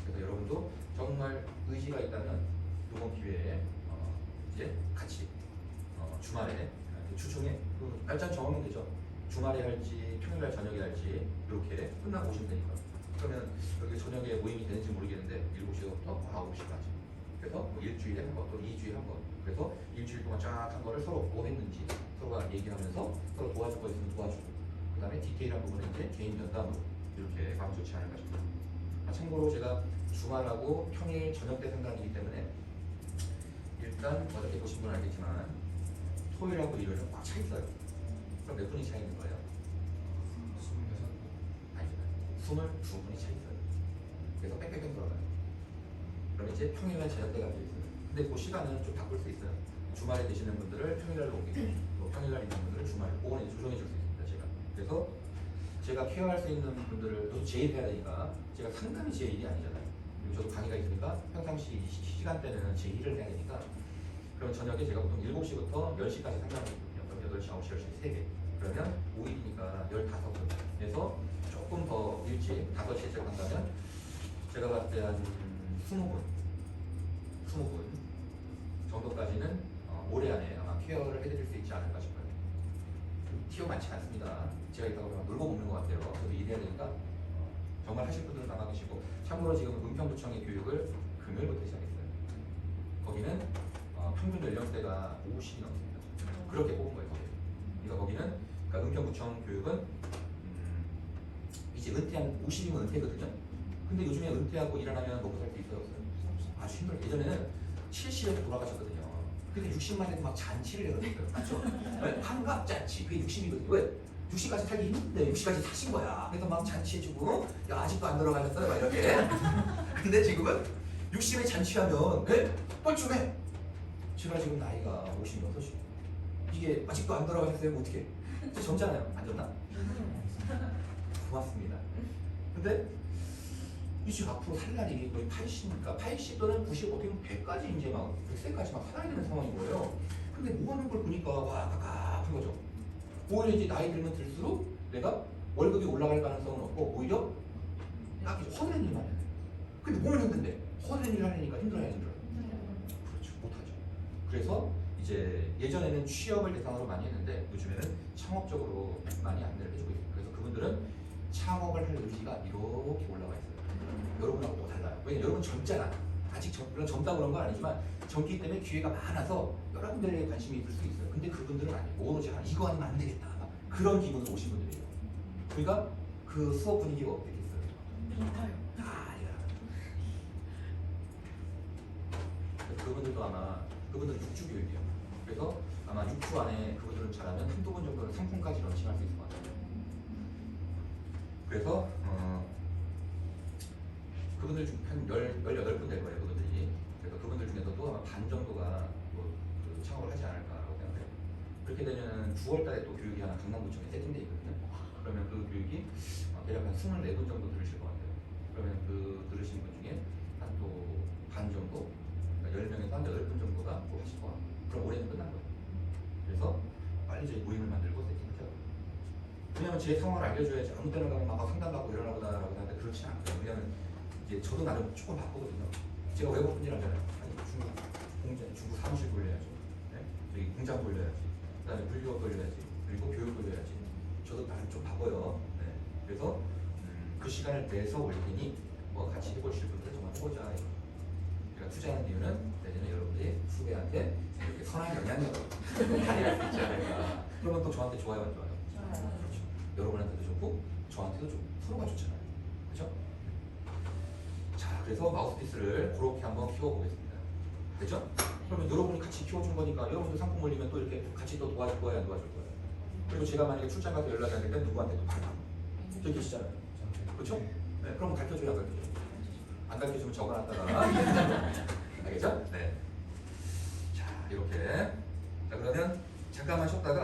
그래서 여러분도 정말 의지가 있다면 이번 기회에 이제 같이 주말에 주중에 그 날짜 정하면 되죠. 주말에 할지 평일날 저녁에 할지 이렇게 끝나고 오시면 되니까. 그러면 여기 저녁에 모임이 되는지 모르겠는데 7시부터 9시까지. 그래서 뭐 일주일에 한 번, 또 2주일에 한 번. 그래서 일주일 동안 쫙 한 거를 서로 뭐 했는지 서로가 얘기하면서 서로 도와줄 거 있으면 도와주고. 그 다음에 디테일한 부분은 이제 개인 면담으로 이렇게 가면 좋지 않을까 싶어요. 참고로 제가 주말하고 평일 저녁 때 상담이기 때문에 일단 어저께 보신 분은 알겠지만 토요일하고 일요일은 꽉 차 있어요. 그럼 몇 분이 차 있는 거예요? 26분. 아닙니다. 22분이 차 있어요. 그래서 빽빽빽 돌아가요. 그럼 이제 평일날 저녁 때가 되어 있어요. 근데 그 시간은 좀 바꿀 수 있어요. 주말에 계시는 분들을 평일날로 옮기고 또 평일날 있는 분들을 주말에 그거는 조정해 줄 수 있습니다. 제가. 그래서 제가 케어할 수 있는 분들을 또 제일해야 되니까 제가 상담이 제 일이 아니잖아요. 그리고 저도 강의가 있으니까 평상시 시간대는 제 일을 해야 되니까 그럼 저녁에 제가 보통 7시부터 10시까지 상담을 했거든요. 그럼 8시, 9시, 10시 3개. 그러면 5일이니까 15분에서 조금 더 일찍 5시에 제가 한다면 제가 봤을 때 한 20분 정도까지는 올해 안에 아마 케어를 해드릴 수 있지 않을까 싶어요. 티어 많지 않습니다. 제가 있다가 그냥 놀고 먹는 것 같아요. 저도 일해야 되니까 정말 하실 분들은 남아 계시고 참고로 지금 은평구청의 교육을 금요일부터 시작했어요. 거기는 평균 연령대가 50이 넘습니다. 그렇게 뽑은 거예요. 거기. 그러니까 거기는 그러니까 은평구청 교육은 이제 은퇴한 50이면 은퇴거든요. 근데 요즘에 은퇴하고 일 안 하면 먹고 살 수 있어요? 없어요? 아주 힘들어요. 예전에는 70에 돌아가셨거든요. 근데 60만 해도 막 잔치를 해거든요. 맞죠? 환갑잔치 그게 60이거든요. 왜? 60까지 살기 힘든데 60까지 사신 거야. 그래서 막 잔치해주고 야 아직도 안 돌아가셨어요? 막 이렇게. 근데 지금은 60에 잔치하면 뻘쭘해. 제가 지금 나이가 56이고 이게 아직도 안 돌아가셨어요? 어떻게? 진짜 젊잖아요. 안 젊나? 고맙습니다. 근데 이제 앞으로 살 날이 거의 80이니까 80 또는 90 어떻게 보면 100까지 이제 막 100세까지 막 살아야 되는 상황인 거예요. 근데 뭐 하는 걸 보니까 와 깝깝한 거죠. 오히려 이제 나이 들면 들수록 내가 월급이 올라갈 가능성은 없고 오히려 딱 허드렛 일만 해야 돼. 근데 몸은 힘든데 허드렛 일 하려니까 힘들어야 힘들어요. 그렇죠. 못하죠. 그래서 이제 예전에는 취업을 대상으로 많이 했는데 요즘에는 창업적으로 많이 안내를 해주고 있어요. 그래서 그분들은 창업을 할 의지가 이렇게 올라와 있어요. 여러분하고 또 달라요. 왜냐면 여러분 젊잖아. 아직 물론 젊다고 그런 건 아니지만 젊기 때문에 기회가 많아서 여러분들의 관심이 있을 수 있어요. 근데 그분들은 아니고 오로지 이거 아니면 안 되겠다. 막 그런 기분으로 오신 분들이에요. 그러니까 그 수업 분위기가 어땠겠어요? 그분들도 아마 그분들은 6주 교육이에요. 그래서 아마 6주 안에 그분들은 잘하면 한두 번 정도는 상품까지 런칭할 수 있을 것 같아요. 그래서 그분들 중 한 18분 될 거예요. 그분들이. 그래서 그분 여러분들 중에서도 아마 반 정도가 그 창업을 하지 않을까라고 생각해요. 그렇게 되면 9월달에 또 교육이 하나 강남구청에 세팅돼 있거든요. 그러면 그 교육이 대략 한 24분 정도 들으실 것 같아요. 그러면 그 들으신 분 중에 한 또 반 정도, 그러니까 10명에서 한 8분 정도가 또 하실 것 같아요. 그럼 올해는 끝난 거예요. 그래서 빨리 저희 모임을 만들고 세팅하죠. 왜냐면 제 상황을 알려줘야지 아무 때나 가면 막 상담 받고 이러나 보다라고 하는데 그렇지 않고요. 왜냐면 이제 저도 나름 조금 바쁘거든요. 제가 외국분이라잖아요. 아니 중국 공장, 중국 사무실 돌려야지. 네? 저기 공장 돌려야지. 그다음에 물류업 돌려야지. 그리고 교육 돌려야지. 저도 나름 좀 바빠요. 네. 그래서 그 시간을 내서 올 테니 뭐 같이 해보실 분들 정말 해보자. 제가 투자하는 이유는 내년에 여러분들이 후배한테 이렇게 선한 영향력을 발휘할 수 있지 않을까. 그러면 또 저한테 좋아요, 안 좋아요? 그렇죠. 여러분한테도 좋고 저한테도 좋고 서로가 좋잖아요. 그렇죠? 자, 그래서 마우스피스를 그렇게 한번 키워보겠습니다. 됐죠? 그러면 여러분이 같이 키워준 거니까 여러분들 상품 올리면 또 이렇게 같이 또 도와줄 거예요, 안 도와줄 거예요? 그리고 제가 만약에 출장 가서 연락이 안 될 때 누구한테 또 받아. 저기 계시잖아요. 그렇죠? 네, 그럼 가르쳐줘야 가르쳐줘요. 안 가르쳐주면 적어놨다가 알겠죠? 네. 자, 이렇게. 자, 그러면 잠깐만 쉬었다가